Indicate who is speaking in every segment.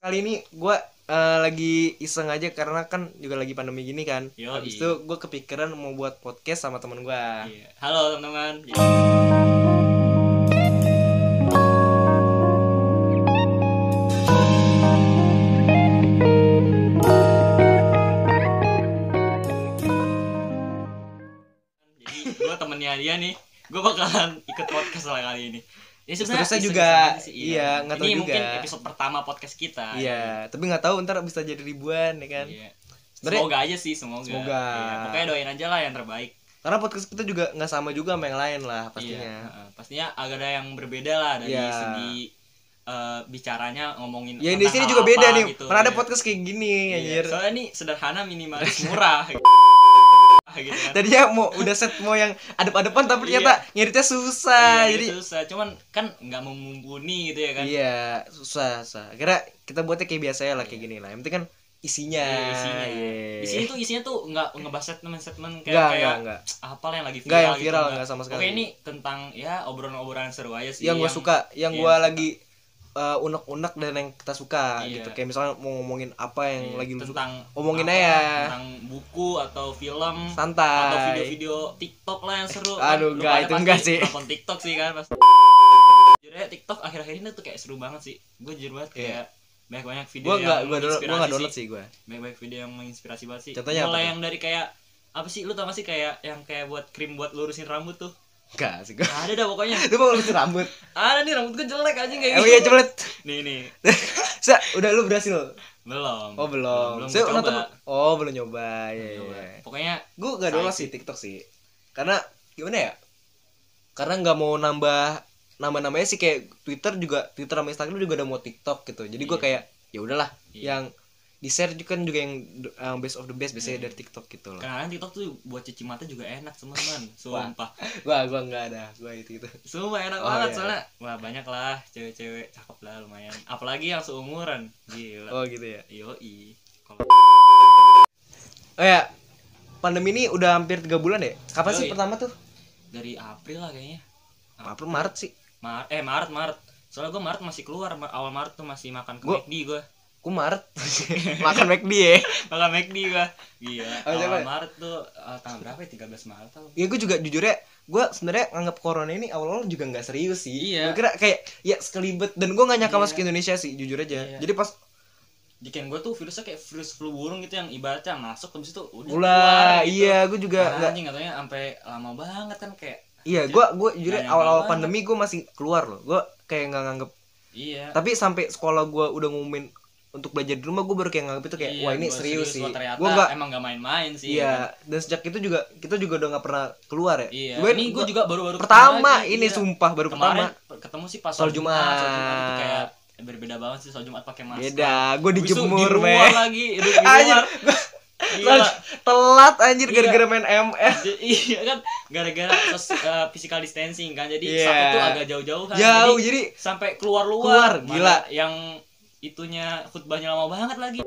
Speaker 1: Kali ini gue lagi iseng aja karena kan juga lagi pandemi gini kan. Habis itu gue kepikiran mau buat podcast sama temen gue.
Speaker 2: Iya. Halo teman-teman. Jadi gue temennya dia nih. Gue bakalan ikut podcast lah kali ini. Ini sebenarnya
Speaker 1: Terusnya juga,
Speaker 2: sih,
Speaker 1: iya nggak tahu
Speaker 2: ini
Speaker 1: juga.
Speaker 2: mungkin episode pertama podcast kita.
Speaker 1: Iya, tapi nggak tahu ntar bisa jadi ribuan ya kan.
Speaker 2: Iya.
Speaker 1: Sebenarnya
Speaker 2: Semoga aja sih, semoga. Iya, pokoknya doain aja lah yang terbaik.
Speaker 1: karena podcast kita juga nggak sama juga sama yang lain lah pastinya.
Speaker 2: Iya, pastinya agak ada yang berbeda lah dari
Speaker 1: Iya.
Speaker 2: segi bicaranya ngomongin
Speaker 1: Ya di
Speaker 2: tentang
Speaker 1: sini
Speaker 2: hal
Speaker 1: juga
Speaker 2: apa
Speaker 1: beda nih.
Speaker 2: gitu.
Speaker 1: Mana ada
Speaker 2: Iya.
Speaker 1: podcast kayak gini
Speaker 2: Iya,
Speaker 1: anjir.
Speaker 2: soalnya nih sederhana, minimalis, murah gitu kan.
Speaker 1: Tadinya mau udah set mau yang adep-adepan tapi
Speaker 2: Iya.
Speaker 1: ternyata ngeditnya susah.
Speaker 2: Iya,
Speaker 1: Jadi
Speaker 2: gitu, susah, cuman kan nggak mumpuni gitu ya kan.
Speaker 1: iya, susah. Akhirnya kita buatnya kayak biasa ya lah kayak gini lah. Yang penting kan isinya.
Speaker 2: Iya, isinya.
Speaker 1: Iya.
Speaker 2: Isinya tuh nggak ngebahas statement
Speaker 1: Enggak.
Speaker 2: apa lah yang lagi viral.
Speaker 1: Enggak yang
Speaker 2: gitu,
Speaker 1: viral enggak sama sekali.
Speaker 2: Oke, ini tentang ya obrolan-obrolan seru aja sih.
Speaker 1: Yang gue suka, yang
Speaker 2: iya,
Speaker 1: gue
Speaker 2: suka.
Speaker 1: lagi unek-unek dan yang kita suka
Speaker 2: Iya.
Speaker 1: gitu. Kayak misalnya mau ngomongin apa yang
Speaker 2: Iya,
Speaker 1: lagi lu suka,
Speaker 2: tentang
Speaker 1: omongin
Speaker 2: apa,
Speaker 1: aja.
Speaker 2: tentang buku atau film
Speaker 1: Santai.
Speaker 2: atau video-video TikTok lah yang seru.
Speaker 1: Aduh,
Speaker 2: Lu
Speaker 1: enggak,
Speaker 2: pada
Speaker 1: itu
Speaker 2: pasti
Speaker 1: enggak sih.
Speaker 2: nonton TikTok sih kan pasti. Jujur aja TikTok akhir-akhir ini tuh kayak seru banget sih. Gue jujur banget kayak banyak video
Speaker 1: Gue
Speaker 2: yang
Speaker 1: nggak
Speaker 2: menginspirasi
Speaker 1: download sih gue.
Speaker 2: Banyak video yang menginspirasi banget sih.
Speaker 1: Contohnya apa
Speaker 2: Mulai
Speaker 1: tuh?
Speaker 2: yang dari kayak apa sih, lu tau gak sih kayak yang kayak buat krim buat lurusin rambut tuh.
Speaker 1: Enggak sih gue.
Speaker 2: Ada dah pokoknya.
Speaker 1: Lu mau lurusin rambut?
Speaker 2: Ada nih, rambut gue jelek aja kayak
Speaker 1: Oh iya cepet.
Speaker 2: Nih.
Speaker 1: Sa, udah lu berhasil?
Speaker 2: Belum.
Speaker 1: Oh belum.
Speaker 2: Belum
Speaker 1: Saya
Speaker 2: coba.
Speaker 1: nonton. Oh belum nyoba. Iya.
Speaker 2: Coba.
Speaker 1: Iya.
Speaker 2: Pokoknya
Speaker 1: Gue gak download sih TikTok sih. Karena gimana ya? Karena nggak mau namanya sih kayak Twitter sama Instagram juga udah mau TikTok gitu. Jadi gue
Speaker 2: Iya.
Speaker 1: kayak ya udahlah
Speaker 2: Iya.
Speaker 1: yang di share juga juga yang best of the best biasanya dari TikTok gitu loh.
Speaker 2: kadang TikTok tuh buat cuci mata juga enak teman-teman. Sumpah.
Speaker 1: Gua nggak ada, gua itu.
Speaker 2: Sumpah enak
Speaker 1: Oh,
Speaker 2: banget
Speaker 1: iya.
Speaker 2: soalnya. Wah, banyak lah cewek-cewek cakep lah lumayan. Apalagi yang seumuran. Gila.
Speaker 1: Oh gitu ya.
Speaker 2: Yoi. Kalau
Speaker 1: Oh ya, pandemi ini udah hampir 3 bulan ya. Kapan sih
Speaker 2: Yoi.
Speaker 1: pertama tuh?
Speaker 2: dari April lah kayaknya.
Speaker 1: April Maret sih.
Speaker 2: Maret. Soalnya gue Maret masih keluar, awal Maret tuh masih makan ke
Speaker 1: Gua-
Speaker 2: McD gue.
Speaker 1: Gua Maret makan McD ya.
Speaker 2: Makan McD gue. Gila.
Speaker 1: Oh,
Speaker 2: Awal
Speaker 1: coba.
Speaker 2: Maret tuh tanggal berapa ya? 13 Maret tau.
Speaker 1: Ya gue juga jujur ya, gue sebenarnya nganggap corona ini awal-awal juga nggak serius sih.
Speaker 2: Iya.
Speaker 1: Gue kira kayak ya sekelibet dan gue nggak nyangka
Speaker 2: Iya.
Speaker 1: masuk ke Indonesia sih, jujur aja.
Speaker 2: Iya.
Speaker 1: Jadi pas
Speaker 2: Di Ken gue tuh virusnya kayak virus flu burung gitu yang ibaratnya masuk habis itu udah
Speaker 1: ulah,
Speaker 2: keluar gitu.
Speaker 1: iya gue juga nggak.
Speaker 2: Anjing katanya sampai lama banget kan kayak
Speaker 1: Iya, gue jujur
Speaker 2: Nggak
Speaker 1: ya,
Speaker 2: nyangka
Speaker 1: awal-awal
Speaker 2: banget.
Speaker 1: pandemi gue masih keluar loh. Gue kayak nggak nganggep.
Speaker 2: iya.
Speaker 1: Tapi sampai sekolah gue udah ngumumin untuk belajar di rumah, gue baru kayak nganggep itu kayak
Speaker 2: Iya,
Speaker 1: wah ini
Speaker 2: gua
Speaker 1: serius sih.
Speaker 2: Wah, ternyata
Speaker 1: Gue nggak.
Speaker 2: emang gak main-main sih.
Speaker 1: Iya, dan sejak itu juga kita juga udah nggak pernah keluar ya.
Speaker 2: Iya.
Speaker 1: Gue
Speaker 2: Ini gue juga baru-baru
Speaker 1: pertama
Speaker 2: ketemu lagi,
Speaker 1: ini
Speaker 2: iya.
Speaker 1: sumpah baru
Speaker 2: Kemarin
Speaker 1: pertama.
Speaker 2: ketemu sih pas
Speaker 1: Sholat Jumat.
Speaker 2: Sholat Jumat itu kayak berbeda banget sih, sholat Jumat pakai masker.
Speaker 1: Beda, gue
Speaker 2: Habis itu
Speaker 1: dijemur
Speaker 2: di luar
Speaker 1: men.
Speaker 2: lagi, di
Speaker 1: Anjir,
Speaker 2: luar. Gila.
Speaker 1: telat anjir
Speaker 2: Iya.
Speaker 1: gara-gara main ML.
Speaker 2: Iya kan, gara-gara physical distancing kan, jadi
Speaker 1: Iya.
Speaker 2: sampai tuh agak jauh-jauh kan.
Speaker 1: Jauh, jadi
Speaker 2: sampai
Speaker 1: keluar,
Speaker 2: keluar-luar.
Speaker 1: gila.
Speaker 2: Mana yang itunya khutbahnya lama banget lagi.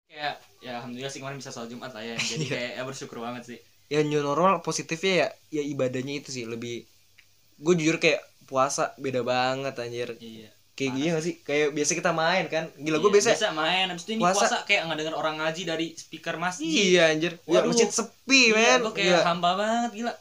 Speaker 2: Kayak ya alhamdulillah sih kemarin bisa sholat Jumat lah ya. Jadi
Speaker 1: Iya.
Speaker 2: kayak ya bersyukur banget sih.
Speaker 1: ya new normal positifnya ya ibadahnya itu sih lebih. Gue jujur kayak puasa beda banget anjir.
Speaker 2: Iya.
Speaker 1: Kayak gini gak sih? Kayak biasa kita main kan. Gila gue
Speaker 2: Iya,
Speaker 1: biasa.
Speaker 2: main, habis itu ini
Speaker 1: puasa-
Speaker 2: puasa kayak ngedenger orang ngaji dari speaker masjid.
Speaker 1: Iya anjir. Ya
Speaker 2: Waduh.
Speaker 1: masjid sepi
Speaker 2: Iya,
Speaker 1: men.
Speaker 2: gue kayak
Speaker 1: Gila.
Speaker 2: hamba banget gila.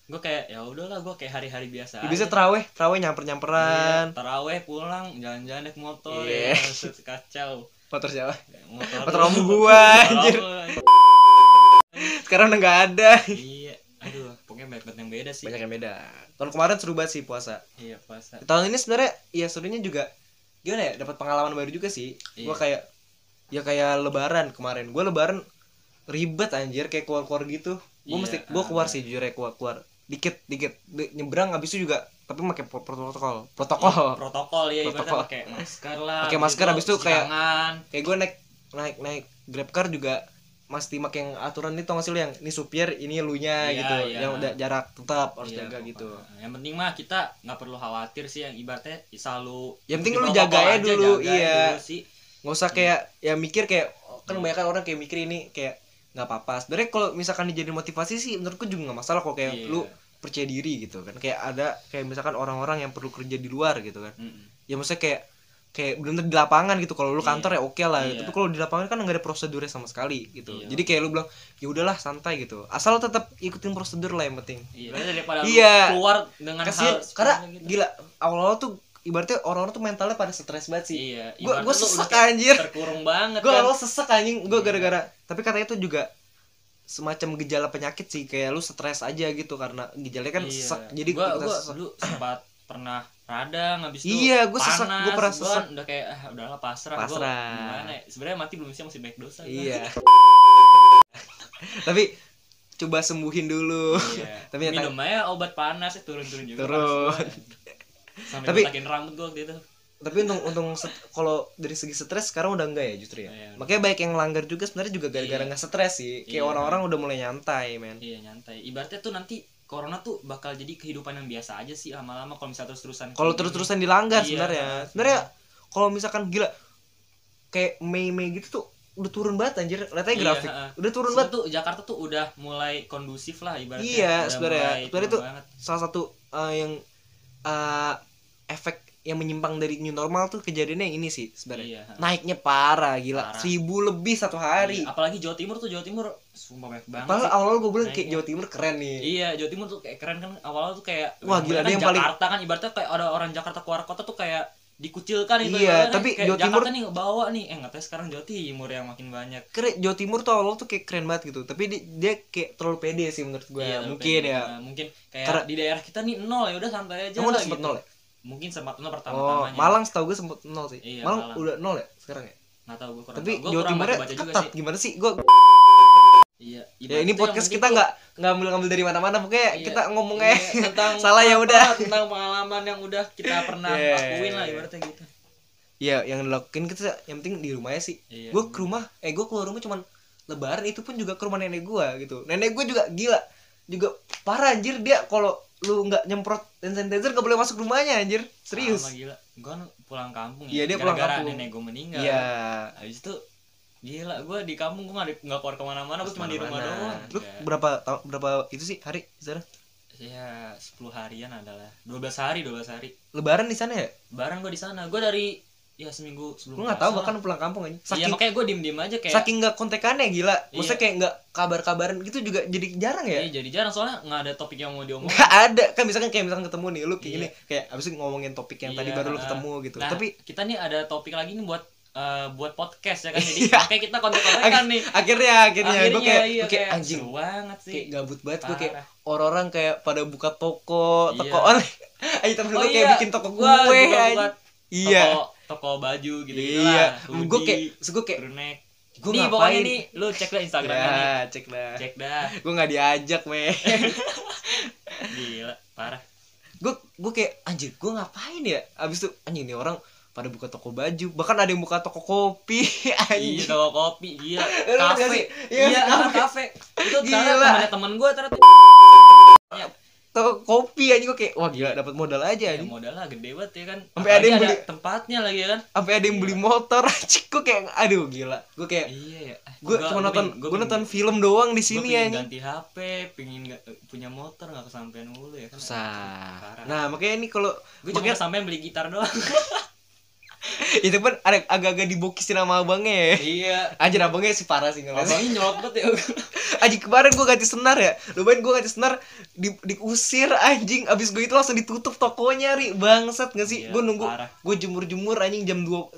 Speaker 2: Gue kayak ya udahlah, gue kayak hari-hari biasa.
Speaker 1: Ya, bisa
Speaker 2: aja.
Speaker 1: terawih
Speaker 2: Iya,
Speaker 1: nyamper-nyamperan.
Speaker 2: taraweh pulang, jalan-jalan naik motor
Speaker 1: Iya.
Speaker 2: ya, set, kacau.
Speaker 1: Motor siapa?
Speaker 2: Motor
Speaker 1: Motor om gua, anjir. Sekarang udah nggak ada.
Speaker 2: Iya, aduh, pokoknya banyak yang beda sih.
Speaker 1: Banyak yang beda. Tahun kemarin seru banget sih puasa.
Speaker 2: Iya, puasa.
Speaker 1: Tahun ini sebenarnya ya serunya juga gimana ya, dapat pengalaman baru juga sih.
Speaker 2: Iya.
Speaker 1: Gua kayak ya kayak lebaran kemarin. Gua lebaran ribet anjir kayak keluar-keluar gitu. Gua
Speaker 2: Iya,
Speaker 1: mesti keluar sih jujur ya, keluar dikit nyebrang habis itu juga tapi pakai protokol.
Speaker 2: Protokol ya, ibaratnya
Speaker 1: Protokol.
Speaker 2: pakai masker lah.
Speaker 1: Pakai masker, habis itu
Speaker 2: cuci
Speaker 1: kayak-
Speaker 2: tangan.
Speaker 1: Kayak gue naik Grabcar juga mesti pakai yang aturan itu, nggak sih lu yang ini supir ini elunya
Speaker 2: Iya,
Speaker 1: gitu.
Speaker 2: iya.
Speaker 1: Yang udah jarak tetap harus
Speaker 2: Iya,
Speaker 1: jaga
Speaker 2: pokoknya.
Speaker 1: gitu.
Speaker 2: Yang penting mah kita nggak perlu khawatir sih, yang ibaratnya selalu
Speaker 1: Yang penting lu
Speaker 2: protokol
Speaker 1: jaga aja dulu,
Speaker 2: jaga
Speaker 1: iya.
Speaker 2: dulu sih.
Speaker 1: Nggak usah kayak ya mikir kayak kan kebanyakan orang kayak mikir ini kayak nggak apa-apa. Sebenarnya kalau misalkan dijadiin motivasi sih menurutku juga nggak masalah kok, kayak
Speaker 2: Iya.
Speaker 1: lu percaya diri gitu kan. Kayak ada kayak misalkan orang-orang yang perlu kerja di luar gitu kan.
Speaker 2: Mm-mm.
Speaker 1: Ya maksudnya kayak kayak bener di lapangan gitu. Kalau lu
Speaker 2: Iya.
Speaker 1: kantor ya oke lah.
Speaker 2: Iya.
Speaker 1: Tapi kalau di lapangan kan nggak ada prosedurnya sama sekali gitu.
Speaker 2: Iya.
Speaker 1: Jadi kayak lu bilang ya udahlah santai gitu. Asal lu tetap ikutin prosedur lah yang penting.
Speaker 2: Iya, daripada lu
Speaker 1: Iya.
Speaker 2: keluar dengan
Speaker 1: Kasian,
Speaker 2: hal
Speaker 1: karena
Speaker 2: sepele gitu.
Speaker 1: gila awal-awal tuh ibaratnya orang-orang tuh mentalnya pada stres banget sih.
Speaker 2: Iya,
Speaker 1: Gue
Speaker 2: ibaratnya lu
Speaker 1: sesek
Speaker 2: udah kayak
Speaker 1: anjir.
Speaker 2: terkurung banget
Speaker 1: Gue
Speaker 2: kan.
Speaker 1: awal sesek anjing. Gue
Speaker 2: Iya.
Speaker 1: gara-gara. Tapi katanya itu juga semacam gejala penyakit sih, kayak lu stres aja gitu karena gejalanya kan
Speaker 2: Iya.
Speaker 1: sesek. Jadi
Speaker 2: gua
Speaker 1: kita sesek.
Speaker 2: dulu sempat pernah radang, habis itu
Speaker 1: Iya, gua sesek,
Speaker 2: panas,
Speaker 1: gua pernah
Speaker 2: gua
Speaker 1: sesek.
Speaker 2: kan udah kayak udahlah pasrah. Gua
Speaker 1: Pasrah.
Speaker 2: gimana ya? Sebenarnya mati belum sih, masih banyak dosa gua.
Speaker 1: Iya. Tapi coba sembuhin dulu.
Speaker 2: Iya.
Speaker 1: Tapi yang
Speaker 2: Minum aja obat panas turun-turun juga.
Speaker 1: Turun.
Speaker 2: panas gua. Sampai
Speaker 1: Tapi-
Speaker 2: botakin rambut gua waktu itu.
Speaker 1: tapi untung kalau dari segi stres sekarang udah enggak ya justru ya.
Speaker 2: Iya.
Speaker 1: Makanya banyak yang langgar juga sebenarnya juga gara-gara
Speaker 2: Iya.
Speaker 1: nggak stres sih. Kayak
Speaker 2: Iya.
Speaker 1: orang-orang udah mulai nyantai, men.
Speaker 2: Iya, nyantai. Ibaratnya tuh nanti corona tuh bakal jadi kehidupan yang biasa aja sih lama-lama kalau misalnya terus-terusan.
Speaker 1: Kalau
Speaker 2: kayak
Speaker 1: terus-terusan dilanggar
Speaker 2: Iya.
Speaker 1: sebenarnya. Sebenarnya kalau misalkan gila kayak Mei gitu tuh udah turun banget anjir. Lihat aja
Speaker 2: Iya,
Speaker 1: grafik.
Speaker 2: heeh.
Speaker 1: Udah turun
Speaker 2: gini.
Speaker 1: banget.
Speaker 2: Tuh Jakarta tuh udah mulai kondusif lah ibaratnya.
Speaker 1: Iya,
Speaker 2: Udah
Speaker 1: sebenarnya.
Speaker 2: mulai
Speaker 1: Sebenarnya
Speaker 2: turun
Speaker 1: tuh
Speaker 2: banget.
Speaker 1: salah satu yang efek yang menyimpang dari new normal tuh kejadiannya yang ini sih sebenarnya.
Speaker 2: Iya.
Speaker 1: Naiknya parah gila.
Speaker 2: Parah.
Speaker 1: 1000 lebih satu hari.
Speaker 2: Iya, apalagi Jawa Timur sumpah banyak banget
Speaker 1: Padahal
Speaker 2: sih.
Speaker 1: awal gue bilang kayak
Speaker 2: Naiknya.
Speaker 1: Jawa Timur keren nih.
Speaker 2: Iya, Jawa Timur tuh kayak keren kan, awalnya tuh kayak
Speaker 1: Wah, gila,
Speaker 2: kan
Speaker 1: dia yang paling-
Speaker 2: Jakarta kan ibaratnya kayak ada orang Jakarta keluar kota tuh kayak dikucilkan itu.
Speaker 1: Iya,
Speaker 2: ibaratnya
Speaker 1: tapi
Speaker 2: kayak
Speaker 1: Jawa Timur-
Speaker 2: Jakarta nih bawa nih, nggak tahu sekarang Jawa Timur yang makin banyak.
Speaker 1: Keren, Jawa Timur tuh awal tuh kayak keren banget gitu. Tapi dia kayak terlalu pede sih menurut gue.
Speaker 2: Iya,
Speaker 1: Mungkin
Speaker 2: tapi,
Speaker 1: ya.
Speaker 2: mungkin kayak
Speaker 1: Karena-
Speaker 2: di daerah kita nih nol, ya udah santai aja
Speaker 1: Kamu udah
Speaker 2: lah
Speaker 1: sempet
Speaker 2: gitu.
Speaker 1: nol ya?
Speaker 2: Mungkin sempat nol
Speaker 1: Oh,
Speaker 2: pertama-tamanya.
Speaker 1: Malang setahu gue sempet nol sih.
Speaker 2: Iya,
Speaker 1: Malang
Speaker 2: Malang.
Speaker 1: udah nol ya sekarang ya.
Speaker 2: Nggak tahu gue kurang
Speaker 1: Tapi
Speaker 2: tahu. Gua
Speaker 1: Jawa
Speaker 2: kurang
Speaker 1: Timurnya
Speaker 2: baca-baca juga
Speaker 1: ketat.
Speaker 2: sih.
Speaker 1: Gimana sih? Gue
Speaker 2: Iya,
Speaker 1: ya ini
Speaker 2: ibaratnya
Speaker 1: podcast
Speaker 2: yang
Speaker 1: kita
Speaker 2: penting
Speaker 1: nggak ngambil dari mana-mana. Pokoknya
Speaker 2: Iya,
Speaker 1: kita ngomongnya
Speaker 2: iya, tentang
Speaker 1: salah ya
Speaker 2: apa,
Speaker 1: udah.
Speaker 2: tentang pengalaman yang udah kita pernah
Speaker 1: Iya.
Speaker 2: lakuin lah ibaratnya gitu.
Speaker 1: Iya, yang dilakuin kita yang penting di rumah ya sih.
Speaker 2: Iya.
Speaker 1: Gue ke rumah, gue keluar rumah cuman lebaran, itu pun juga ke rumah nenek gue gitu. Nenek gue juga gila, juga parah anjir. Dia kalau lu nggak nyemprot hand sanitizer gak boleh masuk rumahnya anjir, serius.
Speaker 2: Sama gila. Gue kan pulang kampung
Speaker 1: Iya,
Speaker 2: ya.
Speaker 1: dia pulang
Speaker 2: Gara-gara
Speaker 1: kampung.
Speaker 2: nenek gue meninggal.
Speaker 1: Iya.
Speaker 2: Habis itu gila, gue di kampung gue nggak keluar kemana-mana, gue cuma di rumah doang.
Speaker 1: Lu
Speaker 2: Ya.
Speaker 1: berapa itu sih hari di sana?
Speaker 2: Ya 10 harian adalah 12 hari.
Speaker 1: Lebaran di sana ya?
Speaker 2: Barang gue di sana. Gue dari ya seminggu sebelum
Speaker 1: Gue nggak tahu
Speaker 2: puasa
Speaker 1: bahkan
Speaker 2: lah.
Speaker 1: pulang kampung aja.
Speaker 2: Iya,
Speaker 1: Saking
Speaker 2: makanya gue diem aja kayak
Speaker 1: saking nggak kontekannya gila. Maksudnya
Speaker 2: Iya.
Speaker 1: kayak nggak kabar-kabaran gitu juga jadi jarang ya.
Speaker 2: Iya, jadi jarang soalnya nggak ada topik yang mau diomongin.
Speaker 1: Nggak ada kan, misalkan ketemu nih lu kayak
Speaker 2: Iya.
Speaker 1: gini kayak abis itu ngomongin topik yang tadi
Speaker 2: Iya,
Speaker 1: baru lu ketemu gitu.
Speaker 2: Nah,
Speaker 1: Tapi
Speaker 2: kita nih ada topik lagi nih buat podcast ya kan. Jadi
Speaker 1: Iya.
Speaker 2: makanya kita kontek-kontekan nih.
Speaker 1: akhirnya gue kayak
Speaker 2: iya,
Speaker 1: gue kayak anjing,
Speaker 2: seru banget sih.
Speaker 1: kayak gabut banget gue kayak
Speaker 2: Parah.
Speaker 1: orang-orang kayak pada buka toko
Speaker 2: Iya.
Speaker 1: online. Ayo temen gue kayak bikin toko
Speaker 2: Gua
Speaker 1: kue
Speaker 2: juga
Speaker 1: anjing.
Speaker 2: buat
Speaker 1: Iya.
Speaker 2: toko baju gitu
Speaker 1: Iya.
Speaker 2: lah.
Speaker 1: Gue kayak
Speaker 2: Brunek.
Speaker 1: gue
Speaker 2: Nih
Speaker 1: ngapain?
Speaker 2: pokoknya nih lu cek lah Instagramnya nih.
Speaker 1: Ya, cek dah.
Speaker 2: Cek dah.
Speaker 1: Gue nggak diajak, meh.
Speaker 2: Gila, parah.
Speaker 1: gue kayak anjir, gue ngapain ya? Abis itu anjing nih orang pada buka toko baju, bahkan ada yang buka toko kopi.
Speaker 2: Iya,
Speaker 1: Anjing.
Speaker 2: toko kopi, gila.
Speaker 1: Lu ngerti gak
Speaker 2: Kafe.
Speaker 1: sih? Iya,
Speaker 2: Iya,
Speaker 1: kafe.
Speaker 2: kafe. Itu
Speaker 1: Gila.
Speaker 2: ternyata temannya temen gue ternyata.
Speaker 1: Toko kopi anjing, gue kayak wah gila, dapat modal aja
Speaker 2: Ya,
Speaker 1: anjing.
Speaker 2: modalnya gede banget ya kan.
Speaker 1: Sampai ada yang
Speaker 2: Apalagi
Speaker 1: beli-
Speaker 2: tempatnya lagi ya kan.
Speaker 1: Sampai ada yang beli motor anjing, gue kayak aduh gila. Gue kayak
Speaker 2: Iya ya.
Speaker 1: gue cuma nonton film doang di sini
Speaker 2: ya
Speaker 1: anjing.
Speaker 2: ganti HP, pengen punya motor nggak kesampean mulu ya kan.
Speaker 1: Susah.
Speaker 2: Parah.
Speaker 1: Nah, makanya ini kalau
Speaker 2: Gue cuma
Speaker 1: makanya
Speaker 2: sampean beli gitar doang.
Speaker 1: itu pun ada agak-agak dibokisin sama abangnya ya.
Speaker 2: Iya.
Speaker 1: Anjir, abangnya sih parah sih ngeliat.
Speaker 2: Abangnya nyolot banget ya.
Speaker 1: Anjing, kemarin gue ganti senar ya. Lumayan gue ganti senar diusir anjing. Abis gue itu langsung ditutup tokonya, Ri. Bangsat gak sih?
Speaker 2: Iya,
Speaker 1: Gue nunggu.
Speaker 2: parah.
Speaker 1: Gue jemur-jemur anjing jam 2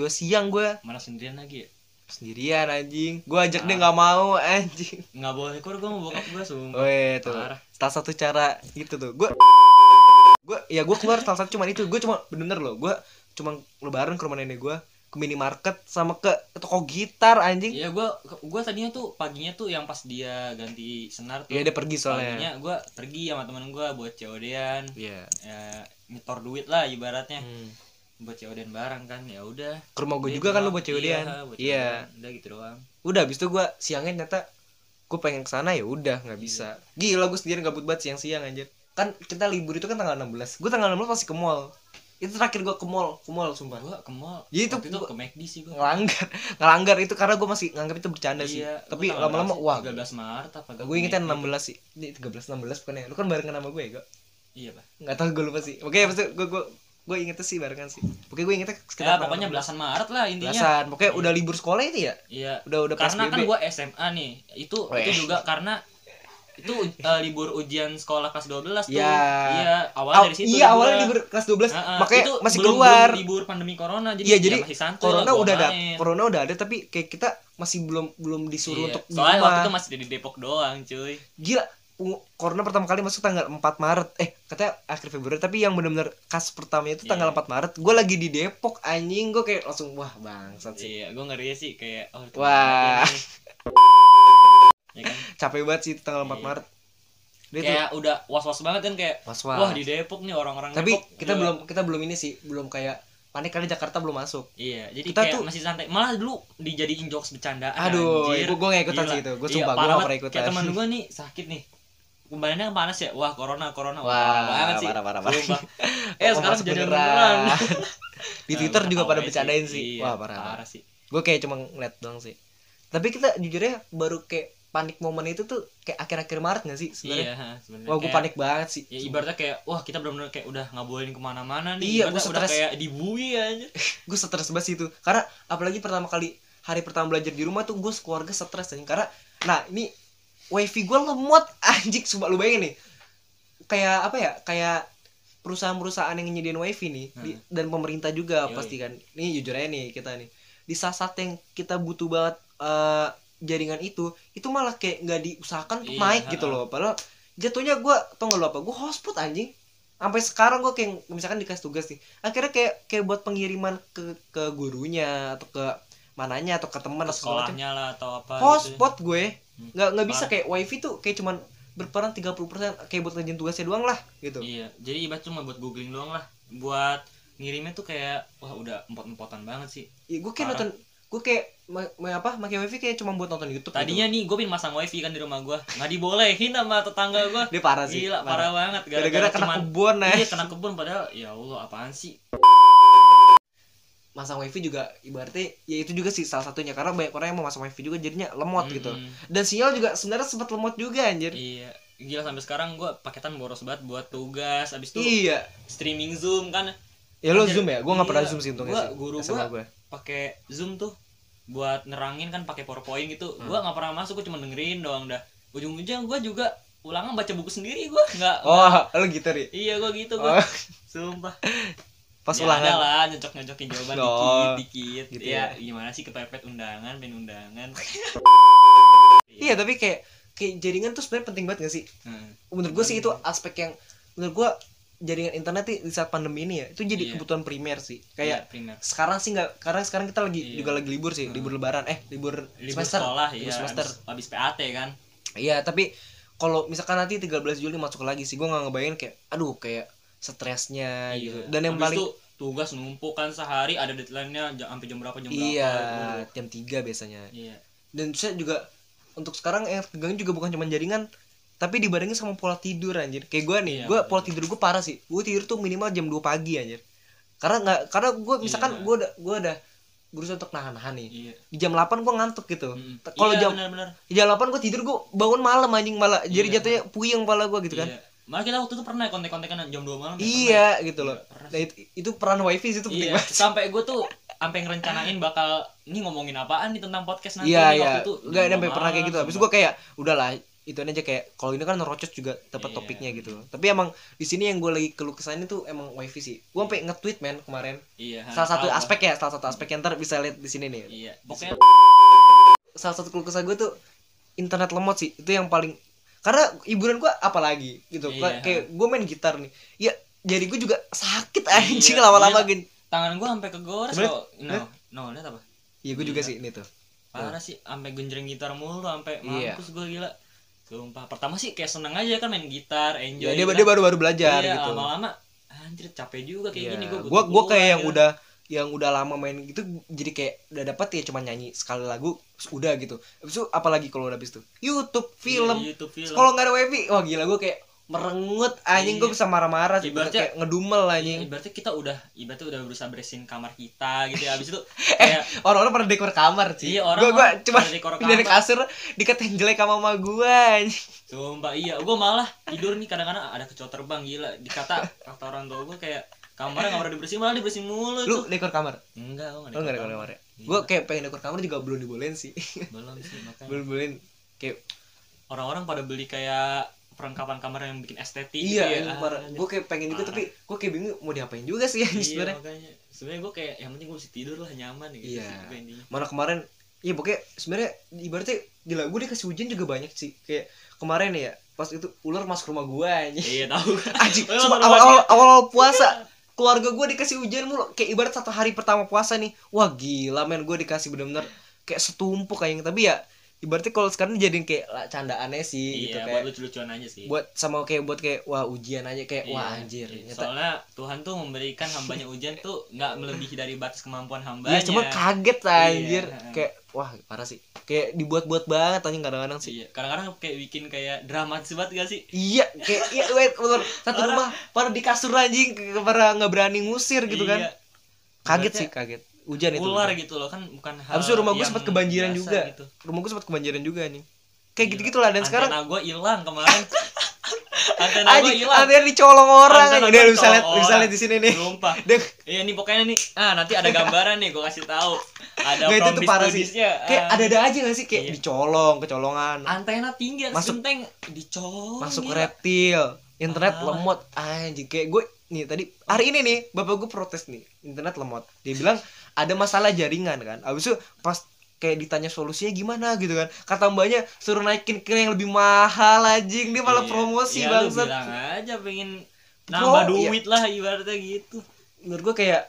Speaker 1: siang gue.
Speaker 2: Mana sendirian lagi ya?
Speaker 1: Sendirian anjing. Gue ajak dia gak mau anjing.
Speaker 2: Nggak boleh kur, gue mau bokap gue sumpah.
Speaker 1: Weh tuh.
Speaker 2: Parah.
Speaker 1: Salah satu cara gitu tuh. Gue keluar salah satu cuman itu. Gue cuma bener loh. Gue cuma lebaran ke rumah nenek gue, ke minimarket sama ke toko gitar anjing.
Speaker 2: Iya, gue tadinya tuh paginya tuh yang pas dia ganti senar tuh.
Speaker 1: Iya, dia pergi soalnya.
Speaker 2: Paginya gue pergi sama temen gue buat COD-an.
Speaker 1: Iya.
Speaker 2: Ya, nyetor duit lah ibaratnya.
Speaker 1: Hmm.
Speaker 2: Buat COD-an bareng kan. Ya udah.
Speaker 1: Ke rumah gue
Speaker 2: Dia
Speaker 1: juga kan lu
Speaker 2: doang.
Speaker 1: buat COD-an.
Speaker 2: Iya, buat
Speaker 1: Iya.
Speaker 2: COD-an. Udah gitu doang.
Speaker 1: Udah abis itu gue siangnya ternyata gue pengen kesana ya udah nggak bisa. Gila, gue sendiri gabut banget siang-siang anjir. Kan kita libur itu kan tanggal 16. Gue tanggal 16 masih ke mall. Itu terakhir gue ke mall sumpah.
Speaker 2: Gue ke mall.
Speaker 1: Jadi itu
Speaker 2: Waktu itu
Speaker 1: gua-
Speaker 2: ke McD sih gue.
Speaker 1: ngelanggar itu karena gue masih nganggap itu bercanda sih.
Speaker 2: Iya,
Speaker 1: Tapi
Speaker 2: gua tanggal
Speaker 1: lama-lama
Speaker 2: berapa sih?
Speaker 1: wah.
Speaker 2: 13 Maret apa
Speaker 1: Gue ingetnya 16 sih. Ini 13 16 bukan ya? Lu kan barengan sama gue ya, Go?
Speaker 2: Iya, Pak.
Speaker 1: Enggak tahu, gue lupa sih. Oke, maksud gue gue ingetnya sih barengan sih. Pokoknya gue ingetnya
Speaker 2: Ya
Speaker 1: sekitar
Speaker 2: pokoknya belasan Maret lah intinya.
Speaker 1: belasan. Pokoknya udah libur sekolah itu ya.
Speaker 2: Iya.
Speaker 1: Udah
Speaker 2: Karena
Speaker 1: PSBB.
Speaker 2: kan gua SMA nih. Itu juga karena itu libur ujian sekolah kelas 12 tuh.
Speaker 1: Ya.
Speaker 2: Iya, awalnya dari situ.
Speaker 1: Iya, awalnya libur kelas 12. Makanya
Speaker 2: itu
Speaker 1: masih
Speaker 2: belum
Speaker 1: keluar.
Speaker 2: libur pandemi corona. Jadi,
Speaker 1: Iya, jadi
Speaker 2: masih santai
Speaker 1: corona
Speaker 2: lah, gua
Speaker 1: udah ada.
Speaker 2: main.
Speaker 1: Corona udah ada tapi kayak kita masih belum disuruh
Speaker 2: Iya.
Speaker 1: untuk di
Speaker 2: Soalnya waktu
Speaker 1: rumah.
Speaker 2: itu masih di Depok doang, cuy.
Speaker 1: Gila. Corona pertama kali masuk tanggal 4 Maret. Katanya akhir Februari, tapi yang benar-benar kasus pertamanya itu tanggal 4 Maret. Gue lagi di Depok, anjing. Gue kayak langsung wah, bangsat sih.
Speaker 2: Iya, gue ngeri sih kayak
Speaker 1: Wah.
Speaker 2: Ya kan?
Speaker 1: Capek banget sih itu tanggal 4
Speaker 2: Iya.
Speaker 1: Maret. Dia
Speaker 2: Kayak udah was-was banget kan kayak
Speaker 1: was-was.
Speaker 2: wah di Depok nih orang-orang
Speaker 1: Tapi
Speaker 2: Depok
Speaker 1: kita
Speaker 2: gila.
Speaker 1: belum ini sih, belum kayak panik karena Jakarta belum masuk.
Speaker 2: Iya, jadi
Speaker 1: Kita
Speaker 2: kayak
Speaker 1: tuh-
Speaker 2: masih santai. Malah dulu dijadiin jokes bercandaan.
Speaker 1: Aduh,
Speaker 2: anjir.
Speaker 1: gue gak ikutan
Speaker 2: Gila.
Speaker 1: sih itu. Gue
Speaker 2: Iya,
Speaker 1: sumpah gue
Speaker 2: parah
Speaker 1: gak
Speaker 2: banget.
Speaker 1: pernah ikutan.
Speaker 2: Kayak teman gue nih sakit nih. Badannya kan panas ya. Wah, corona.
Speaker 1: Wah,
Speaker 2: Parah banget sih.
Speaker 1: parah.
Speaker 2: Sumpah.
Speaker 1: Oh,
Speaker 2: Sekarang
Speaker 1: masuk
Speaker 2: jadi
Speaker 1: beneran.
Speaker 2: beneran.
Speaker 1: Di Twitter juga pada
Speaker 2: Ketawain
Speaker 1: bercandain sih.
Speaker 2: Iya,
Speaker 1: Wah, parah.
Speaker 2: sih.
Speaker 1: Gue kayak cuma ngeliat doang sih. Tapi kita jujurnya baru kayak panik momen itu tuh kayak akhir-akhir Maret gak sih sebenarnya?
Speaker 2: Iya, sebenarnya.
Speaker 1: Wah, gue
Speaker 2: Kayak-
Speaker 1: panik banget sih.
Speaker 2: Ya ibaratnya kayak wah kita benar-benar kayak udah nggak bolehin kemana-mana nih.
Speaker 1: Iya,
Speaker 2: Ibaratnya
Speaker 1: gua
Speaker 2: udah
Speaker 1: stres.
Speaker 2: kayak dibui aja.
Speaker 1: Gue stres banget sih itu. Karena apalagi hari pertama belajar di rumah tuh gue sekeluarga stres anjing. Karena nah ini wifi gue lemot anjing. Sumpah lu bayangin nih. Kayak apa ya? Kayak perusahaan-perusahaan yang nyediain wifi nih dan pemerintah juga
Speaker 2: Yoi.
Speaker 1: pasti kan. Nih jujur aja nih kita nih. Di saat-saat yang kita butuh banget jaringan itu malah kayak nggak diusahakan untuk
Speaker 2: Iya,
Speaker 1: naik gitu loh. Padahal jatuhnya gue tau gak lu apa? Gue hotspot anjing. Sampai sekarang gue kayak misalkan dikasih tugas nih, akhirnya kayak buat pengiriman ke gurunya atau ke mananya atau ke teman atau segala macam.
Speaker 2: Sekolahnya lah atau apa
Speaker 1: Hotspot gue nggak bisa
Speaker 2: Parah.
Speaker 1: kayak wifi tuh kayak cuman berperan 30% kayak buat ngerjain tugasnya doang lah gitu.
Speaker 2: Iya, jadi ibarat cuma buat googling doang lah. Buat ngirimnya tuh kayak wah udah empot-empotan banget sih.
Speaker 1: Ya, gue kayak
Speaker 2: Parah.
Speaker 1: pakai wifi kayak cuma buat nonton YouTube
Speaker 2: Tadinya
Speaker 1: gitu.
Speaker 2: nih gue pengen masang wifi kan di rumah gue, nggak dibolehin sama tetangga gue.
Speaker 1: Dia parah sih.
Speaker 2: Gila, parah banget.
Speaker 1: Gara-gara kena kebun
Speaker 2: Iya, kena kebun padahal ya Allah apaan sih.
Speaker 1: Masang wifi juga ibaratnya ya itu juga sih salah satunya karena banyak orang yang mau masang wifi juga jadinya lemot gitu. Dan sinyal juga sebenarnya sempat lemot juga anjir.
Speaker 2: Iya, gila sampai sekarang gue paketan boros banget buat tugas. Abis itu
Speaker 1: Iya.
Speaker 2: streaming Zoom kan.
Speaker 1: Ya lo
Speaker 2: Anjir,
Speaker 1: Zoom ya? Gue gak pernah
Speaker 2: iya.
Speaker 1: Zoom sih untungnya sih.
Speaker 2: Guru
Speaker 1: SMA
Speaker 2: gue
Speaker 1: gue.
Speaker 2: pakai Zoom tuh buat nerangin kan pakai PowerPoint gitu. Gue nggak pernah masuk, gue cuma dengerin doang dah. Ujung-ujung gue juga ulangan baca buku sendiri gue nggak.
Speaker 1: Oh, lo gitu ri?
Speaker 2: Iya gue gitu gue.
Speaker 1: Oh.
Speaker 2: Sumpah.
Speaker 1: Pas
Speaker 2: Ya,
Speaker 1: ulangan.
Speaker 2: ada lah nyocok-nyocokin jawaban
Speaker 1: Oh,
Speaker 2: dikit-dikit.
Speaker 1: gitu
Speaker 2: Ya,
Speaker 1: ya.
Speaker 2: gimana sih kepepet undangan, pengen undangan.
Speaker 1: Iya tapi kayak jaringan tuh sebenarnya penting banget gak sih? Menurut gue sih itu aspek yang menurut gue jaringan internet di saat pandemi ini ya itu jadi
Speaker 2: Iya.
Speaker 1: kebutuhan primer sih.
Speaker 2: Iya,
Speaker 1: Kayak
Speaker 2: primer.
Speaker 1: sekarang sih nggak karena sekarang kita lagi
Speaker 2: Iya.
Speaker 1: juga lagi libur sih, libur lebaran libur
Speaker 2: Libur
Speaker 1: semester
Speaker 2: sekolah
Speaker 1: libur
Speaker 2: ya,
Speaker 1: semester.
Speaker 2: habis PAT kan.
Speaker 1: Iya tapi kalau misalkan nanti 13 Juli masuk lagi sih gue nggak ngebayangin kayak aduh kayak stresnya gitu. Dan yang
Speaker 2: Habis
Speaker 1: paling
Speaker 2: itu tugas numpuk kan sehari ada deadline-nya sampai jam berapa
Speaker 1: iya
Speaker 2: berapa.
Speaker 1: jam 3 biasanya.
Speaker 2: Iya.
Speaker 1: Dan saya juga untuk sekarang yang tegangin juga bukan cuma jaringan tapi dibarengin sama pola tidur anjir. Kayak gue nih,
Speaker 2: Iya,
Speaker 1: gue
Speaker 2: betul.
Speaker 1: pola tidur gue parah sih. Gue tidur tuh minimal jam 2 pagi anjir. Karena gue misalkan
Speaker 2: Iya.
Speaker 1: gue udah berusaha untuk nahan nih.
Speaker 2: Iya.
Speaker 1: Di jam 8 gue ngantuk gitu. Kalau
Speaker 2: Iya,
Speaker 1: jam
Speaker 2: benar-benar.
Speaker 1: di jam 8 gue tidur gue bangun malam anjing malah. Jadi
Speaker 2: Iya.
Speaker 1: jatuhnya puyeng kepala gue gitu kan.
Speaker 2: Iya. Malah kita waktu itu pernah kontek-kontekan jam 2 malam.
Speaker 1: Iya gitu loh.
Speaker 2: Iya, pernah
Speaker 1: Nah itu peran wifi sih itu penting
Speaker 2: Iya,
Speaker 1: banget.
Speaker 2: sampai gue tuh sampai ngerencanain bakal ini ngomongin apaan nih tentang podcast nanti
Speaker 1: Iya
Speaker 2: nih,
Speaker 1: iya.
Speaker 2: waktu itu
Speaker 1: Enggak
Speaker 2: jam
Speaker 1: sampai
Speaker 2: 2
Speaker 1: pernah kayak gitu.
Speaker 2: malam,
Speaker 1: Habis
Speaker 2: sumpah.
Speaker 1: gue kayak udahlah itu aja kayak kalau ini kan nerocos juga dapat
Speaker 2: Iya.
Speaker 1: topiknya gitu. Tapi emang di sini yang gue lagi keluh kesannya tuh emang wifi sih. Gue sampai nge-tweet men kemarin.
Speaker 2: Iya,
Speaker 1: Salah satu
Speaker 2: apa?
Speaker 1: aspek yang ntar bisa lihat di sini nih.
Speaker 2: Iya, pokoknya
Speaker 1: Salah satu keluh kesah gue tuh internet lemot sih. Itu yang paling karena hiburan gue apalagi gitu.
Speaker 2: Iya.
Speaker 1: Kayak gue main gitar nih. Ya jari gue juga sakit anjing
Speaker 2: Iya,
Speaker 1: lama-lama
Speaker 2: iya.
Speaker 1: gini.
Speaker 2: tangan gue sampai kegores
Speaker 1: Sebenernya-
Speaker 2: kok. Lihat apa?
Speaker 1: Iya gue juga
Speaker 2: Iya.
Speaker 1: sih ini tuh.
Speaker 2: Parah sih, sampai genjreng gitar mulu, sampai
Speaker 1: Iya.
Speaker 2: mampus gue gila. Sumpah, pertama sih kayak seneng aja kan main gitar, enjoy.
Speaker 1: Ya dia
Speaker 2: gitu
Speaker 1: dia
Speaker 2: kan.
Speaker 1: baru belajar
Speaker 2: Iya,
Speaker 1: gitu.
Speaker 2: lama-lama anjir capek juga kayak
Speaker 1: Iya.
Speaker 2: gini
Speaker 1: Gue kayak yang udah lama main gitu jadi kayak udah dapat ya cuma nyanyi sekali lagu terus udah gitu. Habis itu apalagi kalau udah habis itu YouTube, film.
Speaker 2: YouTube film.
Speaker 1: Kalau nggak ada wifi, wah gila gue kayak merengut anjing.
Speaker 2: Iya.
Speaker 1: Gue bisa marah-marah sih,
Speaker 2: Ibaratnya-
Speaker 1: kayak ngedumel anjing.
Speaker 2: Ibaratnya kita udah berusaha beresin kamar kita gitu ya. Habis itu kayak
Speaker 1: Orang-orang pada dekor kamar sih.
Speaker 2: Iya, orang
Speaker 1: Gue cuma
Speaker 2: pada dekor
Speaker 1: dari
Speaker 2: kamar.
Speaker 1: kasur dikatain jelek sama mama gue anjing.
Speaker 2: Sumpah iya, gue malah tidur nih kadang-kadang ada kecoa terbang gila. Kata orang tua gue kayak kamarnya nggak pernah dibersihin, malah dibersihin mulu
Speaker 1: Lu
Speaker 2: tuh.
Speaker 1: dekor kamar?
Speaker 2: Enggak, gua
Speaker 1: Lu nggak dekor kamar ya? Gue kayak pengen dekor kamar juga belum dibolehin sih.
Speaker 2: belum sih, makanya
Speaker 1: Belum bolehin. Kayak
Speaker 2: orang-orang pada beli kayak perlengkapan kamar yang bikin estetik
Speaker 1: iya,
Speaker 2: gitu ya.
Speaker 1: gue kayak pengen juga tapi gue kayak bingung mau diapain juga sih
Speaker 2: Iya,
Speaker 1: sebenarnya.
Speaker 2: makanya sebenarnya gue kayak yang penting gue bisa tidur lah, nyaman gitu
Speaker 1: Iya.
Speaker 2: sih gue intinya.
Speaker 1: Mana kemarin iya pokoknya sebenarnya ibaratnya gila gue dikasih hujan juga banyak sih. Kayak kemarin ya pas itu ular masuk rumah gue aja.
Speaker 2: Iya tahu.
Speaker 1: Anjing,
Speaker 2: Oh,
Speaker 1: sumpah,
Speaker 2: rumah
Speaker 1: awal puasa keluarga gue dikasih hujan mulu. Kayak ibarat 1 hari pertama puasa nih, wah gila men, gue dikasih bener-bener kayak setumpuk kayaknya. Tapi ya ibaratnya kalau sekarang jadiin kayak candaannya sih gitu,
Speaker 2: Iya,
Speaker 1: kayak
Speaker 2: buat lucu-lucuan aja sih.
Speaker 1: buat sama kayak buat kayak wah ujian aja kayak
Speaker 2: Iya,
Speaker 1: wah anjir
Speaker 2: iya.
Speaker 1: ternyata.
Speaker 2: Soalnya Tuhan tuh memberikan hambanya ujian tuh nggak melebihi dari batas kemampuan hambanya.
Speaker 1: Iya cuma kaget anjir.
Speaker 2: Iya.
Speaker 1: Kayak wah parah sih, kayak dibuat-buat banget anjing kadang-kadang sih.
Speaker 2: Iya, kadang-kadang kayak bikin kayak dramatis banget gak sih?
Speaker 1: Iya kayak iya wait bener, satu
Speaker 2: Parah.
Speaker 1: rumah pada di kasur anjing, pada nggak berani ngusir gitu kan.
Speaker 2: Iya.
Speaker 1: Kaget
Speaker 2: Ibaratnya
Speaker 1: sih, kaget hujan itu
Speaker 2: ular
Speaker 1: hujan.
Speaker 2: gitu loh kan, bukan hal
Speaker 1: Habis itu rumah gue
Speaker 2: yang
Speaker 1: sempat kebanjiran
Speaker 2: biasa
Speaker 1: juga
Speaker 2: gitu.
Speaker 1: rumah gue sempat kebanjiran juga nih kayak
Speaker 2: Gila.
Speaker 1: gitu-gitu lah. Dan sekarang
Speaker 2: Antena gue hilang kemarin. Antena gue
Speaker 1: anjing
Speaker 2: hilang.
Speaker 1: ada yang dicolong orang
Speaker 2: Antena
Speaker 1: aja. Dia
Speaker 2: gua
Speaker 1: bisa lihat
Speaker 2: dicolong
Speaker 1: bisa
Speaker 2: orang.
Speaker 1: lihat di sini nih.
Speaker 2: Sumpah.
Speaker 1: Deng.
Speaker 2: Iya nih pokoknya nih. Nanti ada gambaran nih gue kasih tahu. Ada
Speaker 1: Nggak, itu
Speaker 2: from
Speaker 1: tuh
Speaker 2: this
Speaker 1: parah
Speaker 2: to
Speaker 1: sih.
Speaker 2: this-nya.
Speaker 1: Kayak ada aja gak sih kayak
Speaker 2: Iya.
Speaker 1: dicolong, kecolongan,
Speaker 2: Antena tinggi yang
Speaker 1: Masuk-
Speaker 2: genteng dicolong.
Speaker 1: masuk
Speaker 2: gila.
Speaker 1: reptil, internet
Speaker 2: Ah.
Speaker 1: lemot anjing. Kayak gue nih tadi hari ini nih bapak gue protes nih internet lemot. Dia bilang ada masalah jaringan kan. Abis itu pas kayak ditanya solusinya gimana gitu kan, kata mbaknya suruh naikin ke yang lebih mahal anjing. Dia malah
Speaker 2: Iya.
Speaker 1: promosi
Speaker 2: Ya, lu
Speaker 1: bangsat.
Speaker 2: bilang aja pengen nambah
Speaker 1: Pro,
Speaker 2: duit lah ibaratnya gitu.
Speaker 1: Menurut gue kayak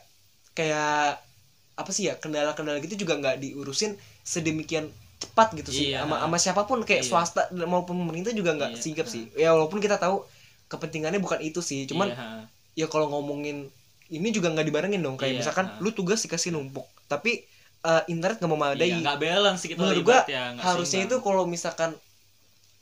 Speaker 1: apa sih ya, kendala-kendala gitu juga nggak diurusin sedemikian cepat gitu sih.
Speaker 2: Iya.
Speaker 1: Sama siapapun kayak
Speaker 2: Iya.
Speaker 1: swasta maupun pemerintah juga nggak
Speaker 2: Iya.
Speaker 1: sigap sih ya, walaupun kita tahu kepentingannya bukan itu sih. Cuman
Speaker 2: Iya.
Speaker 1: ya kalau ngomongin ini juga nggak dibarengin dong, kayak
Speaker 2: Iya.
Speaker 1: misalkan lu tugas dikasih numpuk tapi internet nggak memadai.
Speaker 2: Iya, nggak balance gitu
Speaker 1: Menurut gua
Speaker 2: ibaratnya, nggak
Speaker 1: harusnya itu
Speaker 2: seimbang.
Speaker 1: kalau misalkan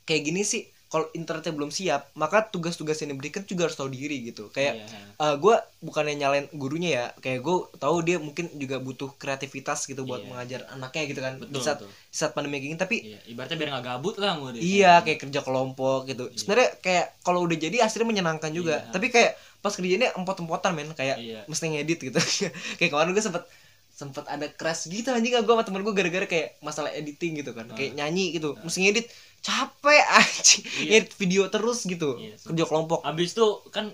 Speaker 1: kayak gini sih, kalau internetnya belum siap maka tugas-tugas yang diberikan juga harus tahu diri gitu. Kayak
Speaker 2: Iya.
Speaker 1: gue bukannya nyalain gurunya ya, kayak gue tahu dia mungkin juga butuh kreativitas gitu buat
Speaker 2: Iya.
Speaker 1: mengajar anaknya gitu kan.
Speaker 2: Betul,
Speaker 1: Di saat
Speaker 2: betul.
Speaker 1: saat pandemi kayak gini, tapi
Speaker 2: Iya, ibaratnya biar nggak gabut lah murid.
Speaker 1: iya kayak kerja kelompok gitu.
Speaker 2: Iya.
Speaker 1: Sebenarnya kayak kalau udah jadi hasilnya menyenangkan juga.
Speaker 2: Iya.
Speaker 1: Tapi kayak pas kerjanya empot-empotan men, kayak
Speaker 2: Iya.
Speaker 1: mesti ngedit gitu. Kayak kemarin gue sempet ada crash gitu anjing, gue sama temen gue gara-gara kayak masalah editing gitu kan. Kayak nyanyi gitu, mesti ngedit, capek anjing.
Speaker 2: Iya.
Speaker 1: Ngedit video terus gitu.
Speaker 2: Iya,
Speaker 1: Kerja kelompok.
Speaker 2: Abis itu kan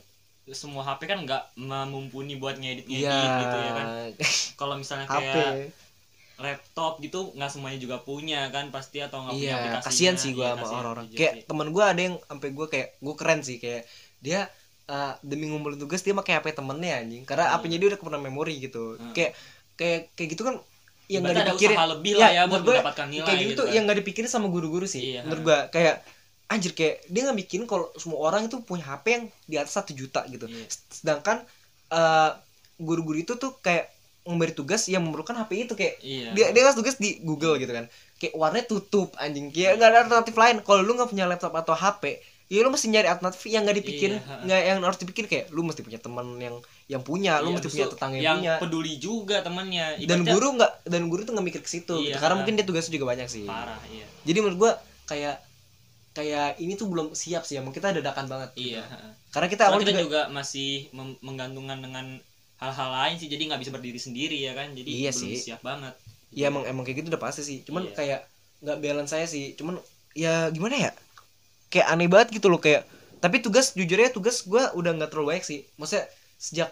Speaker 2: semua HP kan nggak mumpuni buat ngedit
Speaker 1: Iya.
Speaker 2: gitu ya kan. Kalau misalnya
Speaker 1: HP.
Speaker 2: kayak laptop gitu nggak semuanya juga punya kan pasti, atau nggak punya
Speaker 1: Iya,
Speaker 2: aplikasinya.
Speaker 1: kasihan sih gue
Speaker 2: Iya,
Speaker 1: sama
Speaker 2: kasihan
Speaker 1: orang-orang.
Speaker 2: juga
Speaker 1: Kayak
Speaker 2: sih.
Speaker 1: temen gue ada yang sampai gue kayak gue keren sih, kayak dia demi ngumpulin tugas dia pakai HP temennya anjing, karena
Speaker 2: Iya.
Speaker 1: HP-nya dia udah kena memori gitu.
Speaker 2: Hmm.
Speaker 1: Kayak gitu kan yang
Speaker 2: Ibaratnya
Speaker 1: nggak
Speaker 2: ada
Speaker 1: dipikirin.
Speaker 2: usaha lebih lah ya buat
Speaker 1: menurut gua
Speaker 2: mendapatkan nilai
Speaker 1: kayak gitu
Speaker 2: gitu
Speaker 1: tuh
Speaker 2: kan.
Speaker 1: yang nggak dipikirin sama guru-guru sih.
Speaker 2: Iya.
Speaker 1: Menurut gue kayak anjir, kayak dia nggak bikin kalau semua orang itu punya HP yang di atas 1 juta gitu.
Speaker 2: Iya.
Speaker 1: Sedangkan guru-guru itu tuh kayak memberi tugas yang memerlukan HP itu, kayak
Speaker 2: Iya.
Speaker 1: dia ngasih tugas di Google gitu kan, kayak warnanya tutup anjing, kayak nggak ada alternatif lain. Kalau lu nggak punya laptop atau HP ya lu mesti nyari alternatif yang nggak dipikirin,
Speaker 2: Iya.
Speaker 1: nggak yang harus dipikirin. Kayak lu mesti punya teman yang punya, lu
Speaker 2: Iya,
Speaker 1: mesti
Speaker 2: abis
Speaker 1: punya
Speaker 2: itu
Speaker 1: tetangga yang
Speaker 2: yang
Speaker 1: punya,
Speaker 2: peduli juga temennya.
Speaker 1: dan
Speaker 2: Ibaratnya
Speaker 1: guru tuh nggak mikir ke situ
Speaker 2: Iya.
Speaker 1: gitu, karena mungkin dia tugasnya juga banyak sih.
Speaker 2: parah. Iya.
Speaker 1: Jadi menurut gua kayak ini tuh belum siap sih, emang kita dadakan banget gitu.
Speaker 2: Iya.
Speaker 1: Karena kita
Speaker 2: Soalnya
Speaker 1: awal
Speaker 2: kita
Speaker 1: juga,
Speaker 2: juga masih menggantungkan dengan hal-hal lain sih, jadi nggak bisa berdiri sendiri ya kan, jadi
Speaker 1: Iya
Speaker 2: belum
Speaker 1: sih.
Speaker 2: siap banget.
Speaker 1: ya emang kayak gitu udah pasti sih. Cuman
Speaker 2: Iya.
Speaker 1: kayak nggak balance saya sih. Cuman ya gimana ya? Kayak aneh banget gitu loh kayak. Tapi jujurnya tugas gue udah nggak terlalu banyak sih. Maksudnya sejak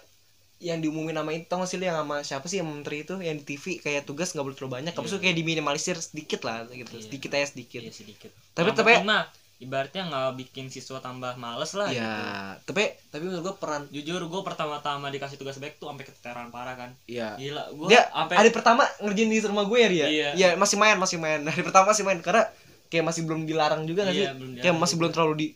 Speaker 1: yang diumumin nama itu, tau gak sih lu yang sama siapa sih yang menteri itu yang di TV, kayak tugas nggak boleh terlalu banyak. Habis itu
Speaker 2: Iya.
Speaker 1: kayak diminimalisir sedikit lah gitu.
Speaker 2: Iya.
Speaker 1: Sedikit aja sedikit.
Speaker 2: Iya sedikit.
Speaker 1: Tapi-
Speaker 2: Yang
Speaker 1: tapi-
Speaker 2: penting mah ibaratnya nggak bikin siswa tambah males lah gitu.
Speaker 1: Ya, tapi menurut gue peran
Speaker 2: Jujur gue pertama-tama dikasih tugas baik tuh sampai keteteran parah kan.
Speaker 1: ya.
Speaker 2: Gila, gue
Speaker 1: Dia
Speaker 2: sampai
Speaker 1: hari pertama ngerjain di rumah gue ya dia.
Speaker 2: Iya.
Speaker 1: Iya, masih main. Hari pertama masih main karena kayak masih belum dilarang juga nggak sih?
Speaker 2: Iya, belum
Speaker 1: Kayak
Speaker 2: dilarang
Speaker 1: masih
Speaker 2: juga.
Speaker 1: belum terlalu di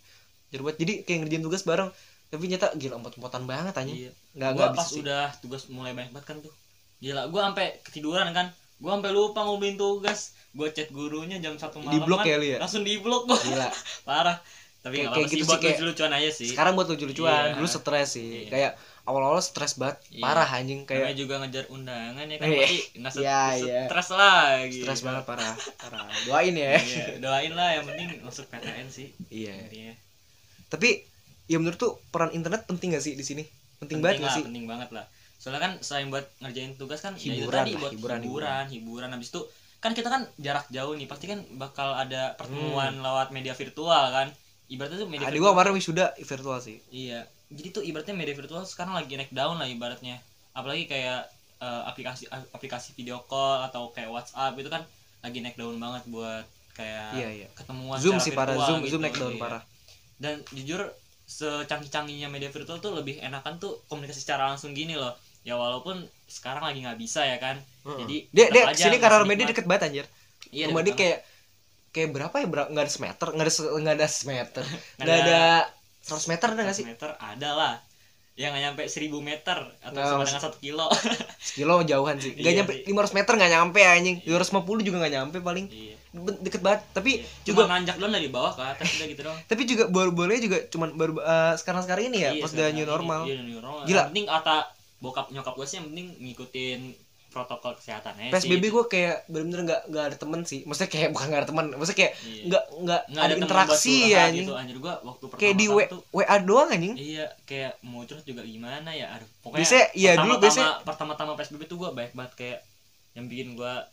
Speaker 1: jerbat. Jadi kayak ngerjain tugas bareng. Tapi nyata gila empot-empotan banget aja.
Speaker 2: Iya.
Speaker 1: Nggak
Speaker 2: Gua
Speaker 1: bisa
Speaker 2: pas
Speaker 1: sih.
Speaker 2: udah tugas mulai banyak banget kan tuh. Gila, gue sampai ketiduran kan. Gue sampai lupa ngumpulin tugas. Gue chat gurunya jam 1 malam.
Speaker 1: Di blok
Speaker 2: kan,
Speaker 1: ya lu ya?
Speaker 2: Langsung di blok gue.
Speaker 1: Gila.
Speaker 2: Parah. Tapi
Speaker 1: Kayak
Speaker 2: nggak apa-apa
Speaker 1: gitu
Speaker 2: sih,
Speaker 1: sih,
Speaker 2: buat
Speaker 1: kayak
Speaker 2: lucu-lucuan aja sih.
Speaker 1: Sekarang buat lucu-lucuan,
Speaker 2: Iya.
Speaker 1: dulu stres sih.
Speaker 2: Iya.
Speaker 1: Kayak awal-awal stres banget,
Speaker 2: Iya.
Speaker 1: parah anjing
Speaker 2: Namanya
Speaker 1: kayak
Speaker 2: juga ngejar undangan ya kan,
Speaker 1: Iya.
Speaker 2: pasti nggak
Speaker 1: Iya, iya.
Speaker 2: stres lah gitu.
Speaker 1: stres banget parah. Doain ya.
Speaker 2: Iya, doain lah, yang penting masuk PTN sih.
Speaker 1: Iya.
Speaker 2: Intinya.
Speaker 1: Tapi ya menurut tuh peran internet penting gak sih di sini? penting banget nggak
Speaker 2: lah,
Speaker 1: sih?
Speaker 2: penting banget lah. Soalnya kan selain buat ngerjain tugas kan ya itu
Speaker 1: Hiburan
Speaker 2: tadi
Speaker 1: lah,
Speaker 2: buat hiburan. Habis itu kan kita kan jarak jauh nih, pasti kan bakal ada pertemuan lewat media virtual kan. Ibaratnya tuh media
Speaker 1: Adik gua
Speaker 2: virtual.
Speaker 1: kemarin wisuda virtual sih.
Speaker 2: Iya. Jadi tuh ibaratnya media virtual sekarang lagi naik daun lah ibaratnya. Apalagi kayak aplikasi video call atau kayak WhatsApp itu kan lagi naik daun banget buat kayak
Speaker 1: Iya.
Speaker 2: ketemuan
Speaker 1: Zoom
Speaker 2: secara
Speaker 1: sih parah,
Speaker 2: virtual
Speaker 1: Zoom
Speaker 2: gitu.
Speaker 1: naik daun
Speaker 2: Iya.
Speaker 1: parah.
Speaker 2: Dan jujur secanggih-canggihnya media virtual tuh lebih enakan tuh komunikasi secara langsung gini loh. Ya walaupun sekarang lagi nggak bisa ya kan. Jadi
Speaker 1: dia
Speaker 2: tetap aja
Speaker 1: kesini
Speaker 2: masih
Speaker 1: karena rumah dia
Speaker 2: nikmat.
Speaker 1: deket banget anjir.
Speaker 2: Iya,
Speaker 1: Rumah
Speaker 2: deket
Speaker 1: dia
Speaker 2: banget.
Speaker 1: kayak berapa ya, nggak ada semeter, nggak ada semeter,
Speaker 2: Nggak
Speaker 1: nggak
Speaker 2: ada
Speaker 1: ada 100 meter, ada nggak sih?
Speaker 2: 100 meter ada lah. Yang nggak nyampe 1000 meter atau
Speaker 1: Nggak,
Speaker 2: sama
Speaker 1: mas-
Speaker 2: dengan 1 kilo.
Speaker 1: Sekilo jauhan sih, nggak
Speaker 2: Iya
Speaker 1: nyampe
Speaker 2: sih.
Speaker 1: 500 meter, nggak nyampe anjing, 250 juga nggak nyampe paling.
Speaker 2: Iya.
Speaker 1: Deket banget, tapi
Speaker 2: Cuma
Speaker 1: juga
Speaker 2: nanjak doang dari bawah ke atas udah gitu doang.
Speaker 1: tapi juga boleh juga cuman baru sekarang ini ya,
Speaker 2: Iya,
Speaker 1: pas udah
Speaker 2: sekarang
Speaker 1: new
Speaker 2: ini,
Speaker 1: normal.
Speaker 2: Iya, new normal.
Speaker 1: Gila.
Speaker 2: Yang penting kata bokap nyokap gue sih yang penting ngikutin protokol kesehatannya sih.
Speaker 1: PSBB
Speaker 2: gitu.
Speaker 1: gue kayak bener-bener nggak ada temen sih, maksudnya kayak bukan nggak ada temen, maksudnya kayak
Speaker 2: Iya.
Speaker 1: nggak
Speaker 2: Nggak
Speaker 1: ada
Speaker 2: temen
Speaker 1: interaksi
Speaker 2: buat
Speaker 1: ya
Speaker 2: curhat
Speaker 1: anjing.
Speaker 2: gitu. Anjir gua waktu pertama
Speaker 1: Kayak di
Speaker 2: tuh
Speaker 1: WA doang anjing.
Speaker 2: iya kayak mau curhat juga gimana ya, aduh pokoknya
Speaker 1: Biasanya iya dulu biasanya
Speaker 2: pertama-tama PSBB tuh gua banyak banget kayak yang bikin gua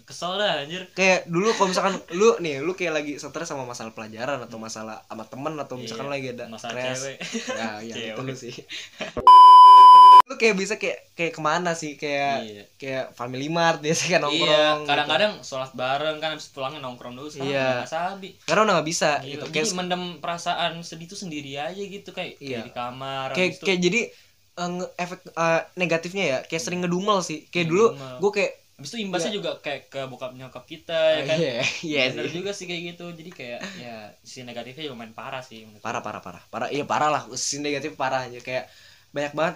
Speaker 2: kesel dah anjir.
Speaker 1: kayak dulu kalau misalkan lu kayak lagi stres sama masalah pelajaran atau masalah sama temen atau misalkan
Speaker 2: Iya,
Speaker 1: lagi ada
Speaker 2: masalah
Speaker 1: stres.
Speaker 2: cewek.
Speaker 1: Ya iya itu
Speaker 2: Cewek.
Speaker 1: lu sih. Lu kayak bisa kayak kemana sih, kayak
Speaker 2: Iya.
Speaker 1: kayak Family Mart biasanya kan
Speaker 2: Iya,
Speaker 1: nongkrong
Speaker 2: kadang-kadang sholat bareng kan habis pulangnya nongkrong dulu, sekarang
Speaker 1: Iya.
Speaker 2: nggak sabi.
Speaker 1: gitu. Karena udah nggak bisa
Speaker 2: Gila,
Speaker 1: gitu.
Speaker 2: jadi
Speaker 1: Kayak
Speaker 2: mendem perasaan sedih tuh sendiri aja gitu kayak
Speaker 1: Iya.
Speaker 2: di kamar
Speaker 1: kayak
Speaker 2: habis itu
Speaker 1: kayak jadi efek negatifnya ya kayak sering ngedumel sih. Kayak dulu
Speaker 2: ngedumel.
Speaker 1: gue kayak
Speaker 2: habis itu imbasnya
Speaker 1: Iya.
Speaker 2: juga kayak ke bokap nyokap kita ya kan.
Speaker 1: iya
Speaker 2: Bener
Speaker 1: sih.
Speaker 2: juga sih kayak gitu. Jadi kayak ya sisi negatifnya lumayan parah sih menurut
Speaker 1: Parah iya parah lah, sisi negatif parah aja, kayak banyak banget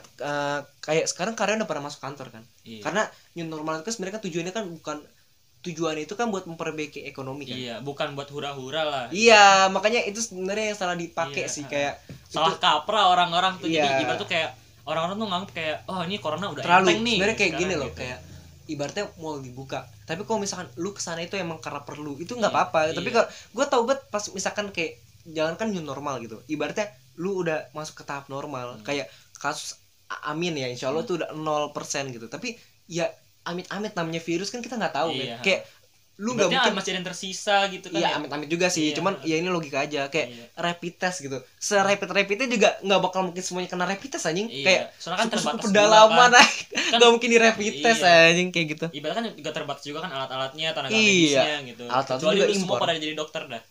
Speaker 1: kayak sekarang karyawan udah pada masuk kantor kan.
Speaker 2: Iya.
Speaker 1: Karena new normal itu sebenarnya kan tujuannya itu kan buat memperbaiki ekonomi kan.
Speaker 2: Iya, bukan buat hura-hura lah.
Speaker 1: Iya, makanya itu sebenarnya yang salah dipakai
Speaker 2: Iya,
Speaker 1: sih, kayak
Speaker 2: salah kaprah orang-orang tuh.
Speaker 1: Iya.
Speaker 2: Jadi ibarat tuh kayak orang-orang tuh nganggep kayak oh ini corona udah
Speaker 1: terlalu
Speaker 2: enteng nih.
Speaker 1: sebenarnya kayak
Speaker 2: sekarang
Speaker 1: gini loh,
Speaker 2: gitu.
Speaker 1: kayak ibaratnya mall dibuka, tapi kalau misalkan lu kesana itu emang karena perlu, itu nggak
Speaker 2: Iya,
Speaker 1: apa-apa. Tapi
Speaker 2: iya.
Speaker 1: kalau gue tau banget pas misalkan kayak jangankan new normal gitu, ibaratnya lu udah masuk ke tahap normal, kayak kasus amin ya insya Allah tuh udah 0% gitu, tapi ya amit-amit namanya virus kan kita nggak tahu
Speaker 2: Iya.
Speaker 1: men. Kayak lu nggak
Speaker 2: Ibaratnya
Speaker 1: mungkin
Speaker 2: masih ada yang tersisa gitu kan.
Speaker 1: iya
Speaker 2: ya.
Speaker 1: amit-amit juga sih,
Speaker 2: Iya.
Speaker 1: cuman ya ini logika aja, kayak
Speaker 2: Iya.
Speaker 1: rapid test gitu, serapid-rapidnya juga nggak bakal mungkin semuanya kena rapid test anjing.
Speaker 2: Iya.
Speaker 1: Kayak
Speaker 2: Soalnya kan
Speaker 1: suku
Speaker 2: terbatas
Speaker 1: pedalaman
Speaker 2: juga
Speaker 1: kan nggak mungkin di rapid test
Speaker 2: Iya.
Speaker 1: anjing kayak gitu.
Speaker 2: Ibaratnya kan juga terbatas juga kan alat-alatnya, tenaga
Speaker 1: Iya.
Speaker 2: medisnya gitu.
Speaker 1: Alat-alatnya
Speaker 2: Kecuali
Speaker 1: juga
Speaker 2: lu semua
Speaker 1: impor.
Speaker 2: pada jadi dokter dah.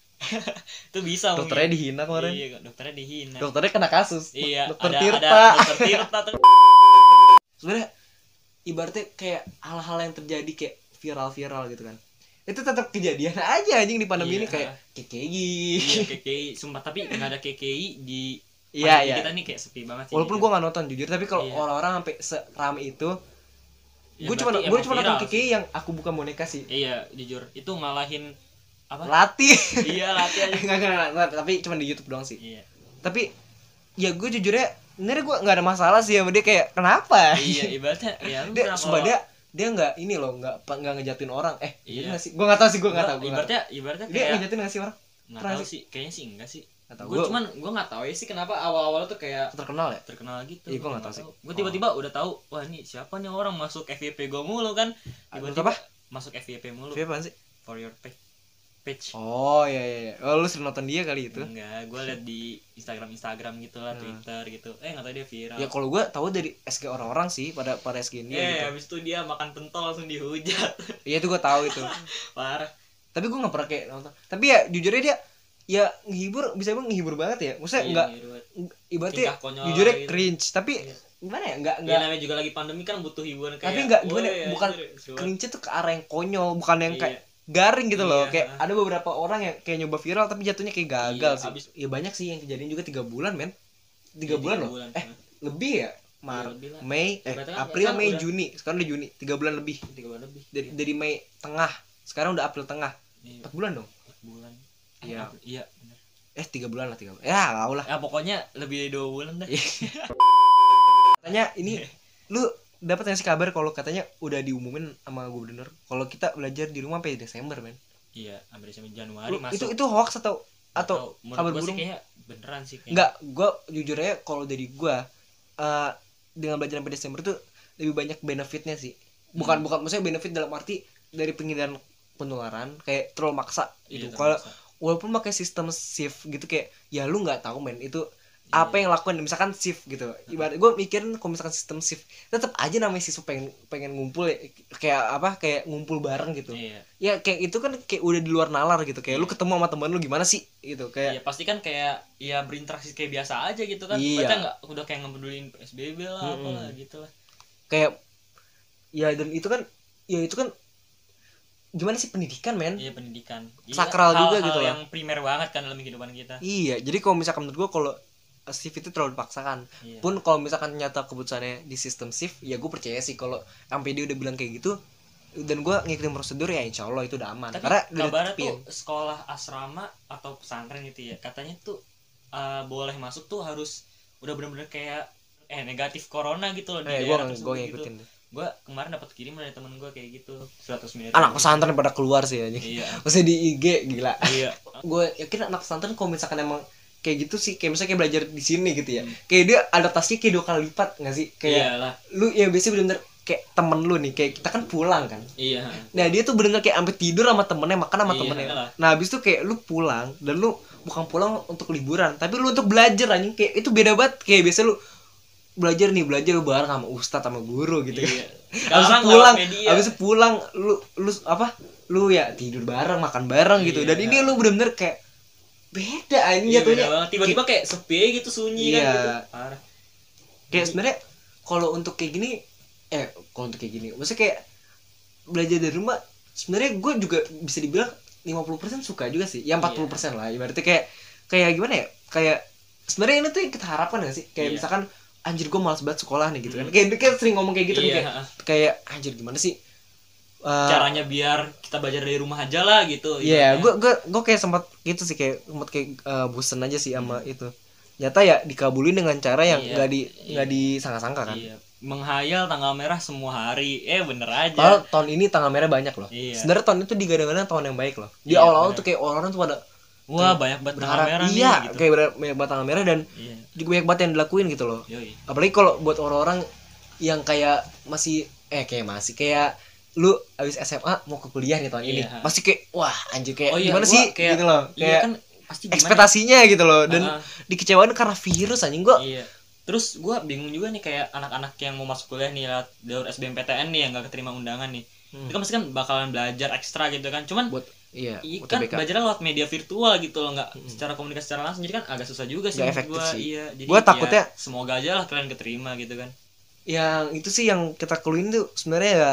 Speaker 2: Itu bisa
Speaker 1: Dokternya
Speaker 2: mungkin.
Speaker 1: dihina kemarin.
Speaker 2: Iya, dokternya dihina.
Speaker 1: Dokternya kena kasus.
Speaker 2: Iya,
Speaker 1: Dokter
Speaker 2: ada
Speaker 1: Tirta.
Speaker 2: dokter Tirta tuh.
Speaker 1: Sebenarnya ibaratnya kayak hal-hal yang terjadi kayak viral-viral gitu kan. Itu tetap kejadian aja anjing di pandemi
Speaker 2: Iya.
Speaker 1: ini, kayak KKI.
Speaker 2: Iya, KKI sumpah, tapi nggak ada KKI di
Speaker 1: Iya,
Speaker 2: pandemi
Speaker 1: iya.
Speaker 2: kita nih kayak sepi banget sih.
Speaker 1: Walaupun
Speaker 2: jujur.
Speaker 1: gue gak nonton jujur, tapi kalau
Speaker 2: Iya.
Speaker 1: orang-orang sampai seramai itu,
Speaker 2: Ya,
Speaker 1: gue cuma
Speaker 2: berarti
Speaker 1: gue
Speaker 2: emang
Speaker 1: cuma nonton
Speaker 2: viral
Speaker 1: KKI yang aku bukan boneka sih.
Speaker 2: Iya, jujur. Itu ngalahin apa?
Speaker 1: Latih.
Speaker 2: Iya, latihan.
Speaker 1: Enggak, tapi cuma di YouTube doang sih.
Speaker 2: Iya.
Speaker 1: Tapi ya gue jujurnya sebenarnya gue nggak ada masalah sih sama dia, kayak kenapa?
Speaker 2: Iya, ibaratnya ya lu
Speaker 1: Dia
Speaker 2: kenapa-
Speaker 1: sumpah dia nggak ini loh, nggak ngejatuhin orang.
Speaker 2: Iya.
Speaker 1: Iya. Sih? Gue nggak tahu sih, gue nggak tahu.
Speaker 2: Ibaratnya
Speaker 1: Dia
Speaker 2: kayak
Speaker 1: ngejatuhin nggak sih orang?
Speaker 2: nggak
Speaker 1: pernah
Speaker 2: tahu
Speaker 1: sih?
Speaker 2: sih, kayaknya sih enggak sih.
Speaker 1: Nggak tahu.
Speaker 2: Gue cuman gue nggak tahu ya sih kenapa awal-awal tuh kayak
Speaker 1: Terkenal ya.
Speaker 2: terkenal gitu.
Speaker 1: Iya, gua nggak tahu sih.
Speaker 2: Gue tiba-tiba udah tahu, wah ini siapa nih orang masuk FYP gue mulu kan. Tiba-tiba
Speaker 1: Apa?
Speaker 2: masuk FYP mulu.
Speaker 1: Dia apaan sih?
Speaker 2: For your page.
Speaker 1: Oh iya. Oh lu sering nonton dia kali itu?
Speaker 2: Enggak, gue liat di Instagram gitu lah,
Speaker 1: Hmm.
Speaker 2: Twitter gitu. Nggak tahu dia viral.
Speaker 1: Ya kalau gue tahu dari SG orang-orang sih, pada SG ini gitu.
Speaker 2: habis itu dia makan pentol langsung dihujat.
Speaker 1: Iya itu gue tahu itu.
Speaker 2: Parah.
Speaker 1: Tapi gue nggak pernah kayak nonton. Tapi ya jujurnya dia ya ngehibur, bisa emang ngehibur banget ya. Maksudnya
Speaker 2: Iya,
Speaker 1: nggak
Speaker 2: ngiri banget.
Speaker 1: ibaratnya
Speaker 2: Tingkah konyol
Speaker 1: jujurnya
Speaker 2: gitu.
Speaker 1: cringe, tapi
Speaker 2: Iya.
Speaker 1: gimana ya?
Speaker 2: Ya namanya juga lagi pandemi kan butuh hiburan kayak.
Speaker 1: Tapi nggak gimana?
Speaker 2: "Woi,
Speaker 1: Bukan
Speaker 2: anjir, seru banget."
Speaker 1: cringe tuh ke arah yang konyol, bukan yang
Speaker 2: Iya.
Speaker 1: kayak garing gitu loh.
Speaker 2: Iya.
Speaker 1: Kayak ada beberapa orang yang kayak nyoba viral tapi jatuhnya kayak gagal
Speaker 2: Iya,
Speaker 1: sih.
Speaker 2: abis-
Speaker 1: Ya banyak sih yang kejadian juga 3 bulan men. 3
Speaker 2: Iya,
Speaker 1: bulan
Speaker 2: 3
Speaker 1: loh.
Speaker 2: bulan.
Speaker 1: Lebih ya? Maret,
Speaker 2: lebih lah.
Speaker 1: Mei,
Speaker 2: Berarti kan
Speaker 1: April,
Speaker 2: kan
Speaker 1: Mei,
Speaker 2: udah-
Speaker 1: Juni. Sekarang udah Juni, 3 bulan lebih.
Speaker 2: 3 bulan lebih.
Speaker 1: Dari Mei tengah, sekarang udah April tengah.
Speaker 2: Iya,
Speaker 1: 4 bulan dong.
Speaker 2: 4 bulan.
Speaker 1: Iya.
Speaker 2: Iya, bener.
Speaker 1: 3 bulan lah, 3 bulan. Ya, enggak lah.
Speaker 2: Ya pokoknya lebih dari 2 bulan dah.
Speaker 1: Katanya ini lu dapat nggak sih kabar kalau katanya udah diumumin sama gubernur kalau kita belajar di rumah sampai Desember, men.
Speaker 2: Iya, hampir sampai Januari
Speaker 1: Lu,
Speaker 2: masuk.
Speaker 1: itu hoax atau
Speaker 2: Atau
Speaker 1: kabar
Speaker 2: menurut gua sih
Speaker 1: burung?
Speaker 2: kayaknya beneran sih kayaknya.
Speaker 1: Enggak, gua jujur aja kalau dari gua dengan belajar sampai Desember tuh lebih banyak benefitnya sih. Bukan maksudnya benefit dalam arti dari penghindaran penularan kayak terlalu maksa gitu.
Speaker 2: Iya,
Speaker 1: Kalau
Speaker 2: termaksa.
Speaker 1: walaupun pakai sistem shift gitu kayak ya lu nggak tahu men itu
Speaker 2: Iya.
Speaker 1: apa yang lakukan misalkan shift gitu. Ibarat gue mikirin kalau misalkan sistem shift tetap aja namanya siswa pengen ngumpul ya, kayak apa kayak ngumpul bareng gitu.
Speaker 2: Iya.
Speaker 1: Ya kayak itu kan kayak udah di luar nalar gitu. Kayak lu ketemu sama teman lu gimana sih gitu
Speaker 2: Iya,
Speaker 1: kayak
Speaker 2: pasti kan kayak ya berinteraksi kayak biasa aja gitu kan.
Speaker 1: Iya.
Speaker 2: Berarti nggak udah kayak ngepedulin PSBB lah apalah gitu lah.
Speaker 1: kayak ya dan itu kan gimana sih pendidikan men.
Speaker 2: Iya, pendidikan. Iya,
Speaker 1: Sakral juga
Speaker 2: hal-hal
Speaker 1: gitu lah.
Speaker 2: yang primer banget kan dalam kehidupan kita.
Speaker 1: Iya, jadi kalau misalkan menurut gue kalau shift itu terlalu dipaksakan.
Speaker 2: Iya.
Speaker 1: Pun kalau misalkan nyata keputusannya di sistem shift, ya gue percaya sih kalau sampai dia udah bilang kayak gitu dan gue ngikutin prosedur ya insya Allah itu udah aman.
Speaker 2: Tapi
Speaker 1: Karena udah
Speaker 2: kabarnya
Speaker 1: ditutupin.
Speaker 2: tuh sekolah asrama atau pesantren gitu ya, katanya tuh boleh masuk tuh harus udah bener-bener kayak negatif corona gitu loh di
Speaker 1: Gue
Speaker 2: daerah tersebut
Speaker 1: ngikutin.
Speaker 2: gitu. Gue kemarin dapat kirim dari temen gue kayak gitu 100 miliar.
Speaker 1: Anak pesantren pada keluar sih aja.
Speaker 2: Iya.
Speaker 1: Maksudnya di IG gila.
Speaker 2: Iya.
Speaker 1: Gue yakin anak pesantren kalau misalkan emang kayak gitu sih, kayak misalnya kayak belajar di sini gitu ya. Kayak dia adaptasinya kayak 2 kali lipat nggak sih? Kayak
Speaker 2: Iyalah.
Speaker 1: lu ya biasanya bener-bener kayak temen lu nih, kayak kita kan pulang kan.
Speaker 2: Iya.
Speaker 1: Nah dia tuh bener-bener kayak sampai tidur sama temennya, makan sama
Speaker 2: Iya,
Speaker 1: temennya.
Speaker 2: lah.
Speaker 1: Nah habis itu kayak lu pulang dan lu bukan pulang untuk liburan, tapi lu untuk belajar anjing. Kayak itu beda banget. Kayak biasa lu belajar lu bareng sama ustadz sama guru gitu kan.
Speaker 2: Iya.
Speaker 1: Habis
Speaker 2: Sekarang
Speaker 1: pulang,
Speaker 2: lewat media.
Speaker 1: habis pulang lu apa? Lu ya tidur bareng, makan bareng gitu.
Speaker 2: Iya.
Speaker 1: Dan ini lu bener-bener kayak beda anjing
Speaker 2: Iya,
Speaker 1: jatuhnya.
Speaker 2: beda banget. Tiba-tiba kayak sepi gitu, sunyi
Speaker 1: Iya.
Speaker 2: kan gitu. Parah.
Speaker 1: Kayak sebenarnya kalau untuk kayak gini maksudnya kayak belajar dari rumah sebenarnya gue juga bisa dibilang 50% suka juga sih. Ya 40% lah. Ibaratnya kayak gimana ya? Kayak sebenarnya ini tuh yang kita harapkan gak sih? Kayak
Speaker 2: Iya.
Speaker 1: misalkan anjir gue malas banget sekolah nih gitu kan. Kayak dia sering ngomong kayak gitu
Speaker 2: Iya.
Speaker 1: kan kayak anjir gimana sih?
Speaker 2: Caranya biar kita belajar dari rumah aja lah gitu.
Speaker 1: Iya,
Speaker 2: ibaratnya.
Speaker 1: gue kayak sempat gitu sih kayak bosen aja sih sama itu. Nyata ya dikabulin dengan cara yang
Speaker 2: Iya.
Speaker 1: nggak disangka-sangka kan.
Speaker 2: Iya. Menghayal tanggal merah semua hari. Bener aja.
Speaker 1: Padahal tahun ini tanggal merah banyak loh.
Speaker 2: Iya.
Speaker 1: Sebenarnya tahun itu digadang-gadang tahun yang baik loh. Di
Speaker 2: Iya,
Speaker 1: awal-awal
Speaker 2: bener.
Speaker 1: tuh kayak orang tuh pada
Speaker 2: Wah, banyak banget tanggal
Speaker 1: berharap
Speaker 2: merah
Speaker 1: iya,
Speaker 2: nih gitu.
Speaker 1: kayak banyak banget tanggal merah dan
Speaker 2: Iya.
Speaker 1: juga banyak banget yang dilakuin gitu loh.
Speaker 2: Yoi.
Speaker 1: Apalagi kalau buat orang-orang yang kayak masih kayak lu abis SMA mau ke kuliah nih tahun ini.
Speaker 2: Iya.
Speaker 1: Pasti kayak wah anjir kayak
Speaker 2: Oh iya,
Speaker 1: gimana
Speaker 2: gua
Speaker 1: sih
Speaker 2: kayak-
Speaker 1: gitu loh.
Speaker 2: Iya
Speaker 1: Kayak
Speaker 2: kan pasti gimana?
Speaker 1: ekspektasinya gitu loh dan
Speaker 2: Heeh.
Speaker 1: dikecewain karena virus anjing gua.
Speaker 2: Iya. Terus gue bingung juga nih kayak anak-anak yang mau masuk kuliah nih lewat jalur SBMPTN nih yang gak keterima undangan nih. Itu kan pasti kan bakalan belajar ekstra gitu kan. Cuman
Speaker 1: Buat
Speaker 2: kan
Speaker 1: UTBK.
Speaker 2: belajarnya lewat media virtual gitu loh, nggak secara komunikasi secara langsung. Jadi kan agak susah juga sih
Speaker 1: Nggak
Speaker 2: menurut
Speaker 1: efektif
Speaker 2: gua.
Speaker 1: sih.
Speaker 2: Iya, jadi
Speaker 1: Gua takutnya-
Speaker 2: semoga aja lah kalian keterima gitu kan.
Speaker 1: Yang itu sih yang kita keluhin tuh sebenarnya ya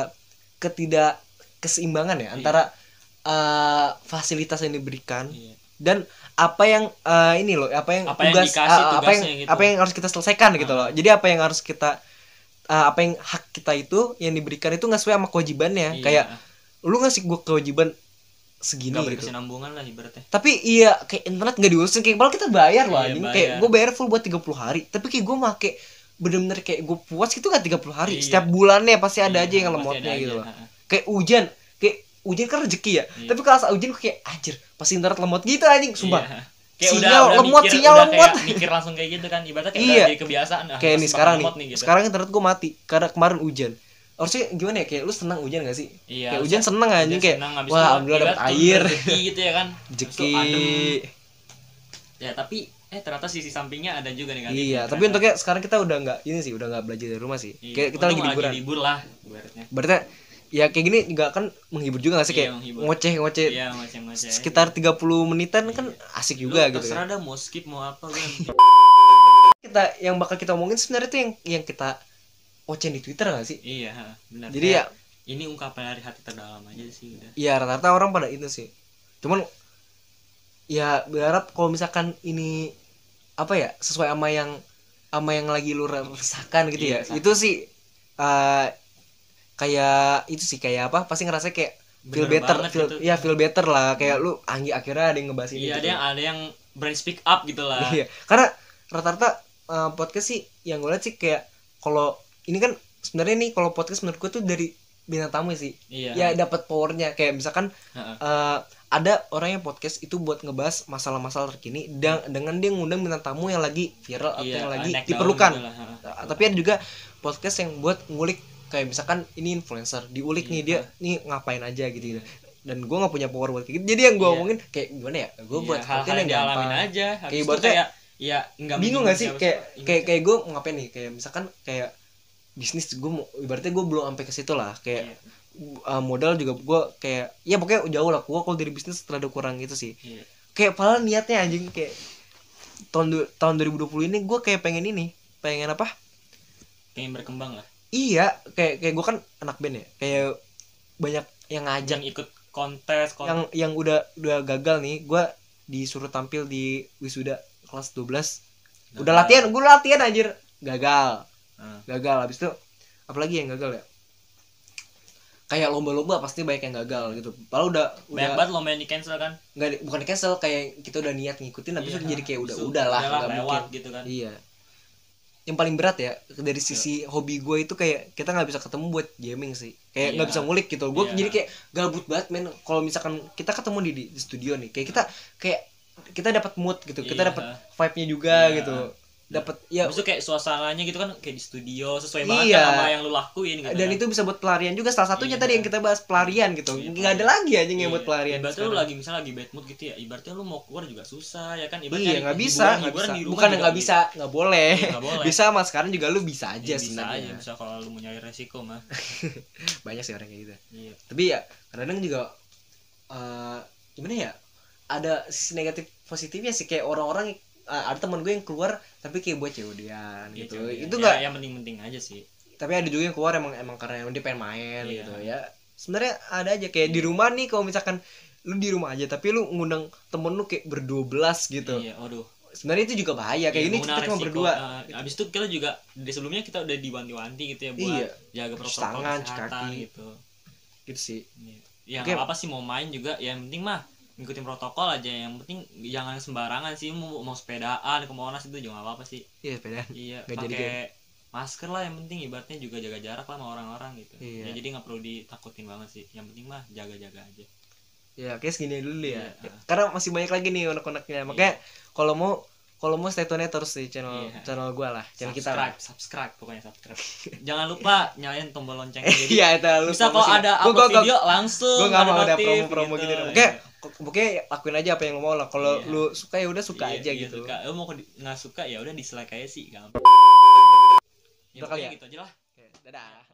Speaker 1: ketidak keseimbangan ya antara fasilitas yang diberikan
Speaker 2: Iya.
Speaker 1: dan apa yang ini loh apa yang
Speaker 2: Apa yang
Speaker 1: tugas
Speaker 2: dikasih
Speaker 1: apa yang
Speaker 2: tugasnya gitu.
Speaker 1: apa yang harus kita selesaikan gitu loh. Jadi apa yang harus kita apa yang hak kita itu yang diberikan itu nggak sesuai sama kewajibannya.
Speaker 2: Iya.
Speaker 1: Kayak lu ngasih gue kewajiban segini
Speaker 2: Nggak
Speaker 1: gitu.
Speaker 2: berkesinambungan lah ibaratnya.
Speaker 1: Tapi iya kayak internet nggak diurusin kayak padahal kita bayar loh
Speaker 2: Iya,
Speaker 1: anjing.
Speaker 2: bayar.
Speaker 1: Kayak gue bayar full buat 30 hari tapi kayak gue make bener-bener kayak gue puas gitu nggak 30 hari.
Speaker 2: Iya.
Speaker 1: Setiap bulannya pasti ada
Speaker 2: Iya,
Speaker 1: aja yang
Speaker 2: pasti
Speaker 1: lemotnya
Speaker 2: ada
Speaker 1: gitu
Speaker 2: aja,
Speaker 1: loh.
Speaker 2: ha-ha.
Speaker 1: Kayak ujian kan rezeki ya.
Speaker 2: Iya.
Speaker 1: Tapi kalau saat ujian gue kayak anjir pasti internet lemot gitu anjing sumpah.
Speaker 2: Iya. Kayak
Speaker 1: Sinyal lemot,
Speaker 2: mikir,
Speaker 1: sinyal
Speaker 2: udah
Speaker 1: lemot.
Speaker 2: kayak mikir langsung kayak gitu kan. Ibaratnya kayak
Speaker 1: Iya.
Speaker 2: udah jadi kebiasaan.
Speaker 1: Kayak
Speaker 2: Ah,
Speaker 1: nih
Speaker 2: pasti
Speaker 1: sekarang
Speaker 2: bakal
Speaker 1: nih.
Speaker 2: lemot gitu.
Speaker 1: Sekarang internet gue mati karena kemarin hujan. Harusnya gimana ya kayak lu senang hujan gak sih?
Speaker 2: Iya,
Speaker 1: Kayak hujan seneng anjing kayak
Speaker 2: senang, habis
Speaker 1: wah
Speaker 2: itu
Speaker 1: alhamdulillah dapet
Speaker 2: ibarat
Speaker 1: air.
Speaker 2: rezeki gitu ya kan. Habis itu
Speaker 1: Rezeki.
Speaker 2: adem. Ya tapi ternyata sisi sampingnya ada juga negatifnya.
Speaker 1: Iya, tapi
Speaker 2: ternyata.
Speaker 1: untuknya sekarang kita udah nggak ini sih, udah nggak belajar dari rumah sih.
Speaker 2: Iya,
Speaker 1: Kayak kita
Speaker 2: untung
Speaker 1: lagi liburan.
Speaker 2: libur lah ibaratnya.
Speaker 1: Berarti ya kayak gini juga kan menghibur juga gak sih
Speaker 2: Iya,
Speaker 1: kayak
Speaker 2: menghibur.
Speaker 1: ngoceh-ngoceh
Speaker 2: Iya, ngoceh-ngoceh.
Speaker 1: sekitar 30 menitan kan asik juga gitu
Speaker 2: Terserah
Speaker 1: kan.
Speaker 2: dah mau skip mau apa kan.
Speaker 1: Kita yang bakal kita omongin sebenarnya tuh yang kita ocehin di Twitter gak sih?
Speaker 2: Iya, benar.
Speaker 1: Jadi ya
Speaker 2: ini ungkapan dari hati terdalam aja sih udah.
Speaker 1: ya rata-rata orang pada itu sih. Cuman ya berharap kalau misalkan ini apa ya sesuai sama yang lagi lu rasakan gitu ya.
Speaker 2: Iya,
Speaker 1: Itu sih kayak itu sih kayak apa? Pasti ngerasa kayak feel
Speaker 2: Bener
Speaker 1: better,
Speaker 2: banget
Speaker 1: feel,
Speaker 2: gitu.
Speaker 1: ya feel better lah. Kayak lu akhirnya ada yang ngebahas ini.
Speaker 2: Iya,
Speaker 1: gitu.
Speaker 2: ada yang brand speak up gitu lah.
Speaker 1: Iya, karena rata-rata podcast sih yang gue lihat sih kayak kalau ini kan sebenarnya nih kalau podcast menurut gue tuh dari bintang tamu sih.
Speaker 2: Iya.
Speaker 1: Ya dapat powernya kayak misalkan
Speaker 2: Heeh.
Speaker 1: ada orang yang podcast itu buat ngebahas masalah-masalah terkini dengan dia ngundang bintang tamu yang lagi viral atau
Speaker 2: Iya,
Speaker 1: yang lagi
Speaker 2: naik daun
Speaker 1: diperlukan.
Speaker 2: gitu lah, heeh.
Speaker 1: Tapi ada juga podcast yang buat ngulik, kayak misalkan ini influencer diulik nih dia nih ngapain aja gitu. Dan gue nggak punya power buat kayak gitu, jadi yang gue omongin kayak gimana ya, gue buat
Speaker 2: hal-hal yang
Speaker 1: gampang
Speaker 2: dialamin aja. Habis
Speaker 1: kayak
Speaker 2: itu
Speaker 1: ibaratnya
Speaker 2: kayak ya nggak
Speaker 1: bingung gak sih,
Speaker 2: menyinggung
Speaker 1: kayak gue ngapain nih, kayak misalkan kayak bisnis, gue mau ibaratnya gue belum sampai ke situ lah, kayak modal juga gue kayak ya pokoknya jauh lah, gue kalau dari bisnis terlalu kurang gitu sih. Kayak padahal niatnya anjing kayak tahun 2020 ini gue kayak pengen apa,
Speaker 2: pengen berkembang lah.
Speaker 1: iya kayak gue kan anak band ya, kayak banyak yang ngajak,
Speaker 2: yang ikut kontes
Speaker 1: yang udah gagal nih, gue disuruh tampil di wisuda kelas 12, udah latihan anjir, gagal. Habis itu apalagi yang gagal ya, kayak lomba-lomba pasti banyak yang gagal gitu. Padahal udah
Speaker 2: banyak banget lomba yang di cancel kan.
Speaker 1: Bukan di cancel, kayak kita udah niat ngikutin, tapi itu jadi kayak udahlah nggak mungkin
Speaker 2: gitu kan.
Speaker 1: Iya, yang paling berat ya dari sisi hobi gue itu kayak kita nggak bisa ketemu buat gaming sih, kayak nggak bisa ngulik gitu. Gue jadi kayak gabut banget men. Kalau misalkan kita ketemu di studio nih, kayak kita dapat mood gitu, kita dapat vibe-nya juga gitu, dapat ya.
Speaker 2: Maksudnya kayak suasananya gitu kan, kayak di studio sesuai banget kan sama yang lu lakuin gitu.
Speaker 1: Dan itu bisa buat pelarian juga, salah satunya tadi yang kita bahas pelarian gitu. Nggak ada lagi aja yang buat pelarian.
Speaker 2: Ibaratnya lu lagi misalnya lagi bad mood gitu ya, ibaratnya lu mau keluar juga susah ya kan. Ibaratnya
Speaker 1: nggak bisa. Bukan nggak bisa, nggak boleh. Bisa mas, sekarang juga lu bisa aja sebenarnya.
Speaker 2: Bisa kalau lu mau nyari resiko mah.
Speaker 1: Banyak sih orang kayak gitu. Tapi ya kadang juga gimana ya, ada sisi negatif positifnya sih, kayak orang-orang ada teman gue yang keluar tapi kayak buat cewek-cewek gitu. Itu nggak
Speaker 2: yang penting-penting aja sih.
Speaker 1: Tapi ada juga yang keluar emang karena dia pengen main gitu ya. Sebenarnya ada aja kayak di rumah nih, kalau misalkan lu di rumah aja tapi lu ngundang temen lu kayak ber-12 gitu. Sebenarnya itu juga bahaya, kayak ini kita cuma berdua.
Speaker 2: Abis itu kita juga di sebelumnya kita udah diwanti-wanti gitu ya buat jaga protokol kesehatan gitu.
Speaker 1: Gitu sih.
Speaker 2: Ya nggak apa sih, mau main juga yang penting mah ngikutin protokol aja, yang penting jangan sembarangan sih. Mau sepedaan ke Monas itu juga nggak apa-apa sih.
Speaker 1: Iya sepedaan.
Speaker 2: Iya, pakai masker lah yang penting, ibaratnya juga jaga jarak lah sama orang-orang gitu. Ya jadi nggak perlu ditakutin banget sih, yang penting mah jaga-jaga aja. Ya
Speaker 1: kayak segini dulu ya. Karena masih banyak lagi nih unek-uneknya. Makanya kalau mau stay tune terus di channel gue lah, channel kita lah.
Speaker 2: Subscribe pokoknya subscribe. Jangan lupa nyalain tombol loncengnya. Jadi bisa kalau ada upload video langsung.
Speaker 1: Gue nggak mau ada promo gitu. Oke, lakuin aja apa yang lo mau lah. Kalau lu suka ya udah suka aja gitu.
Speaker 2: Lu mau nggak suka ya udah dislike aja sih, gampang. Ya gitu aja lah.
Speaker 1: Dadah.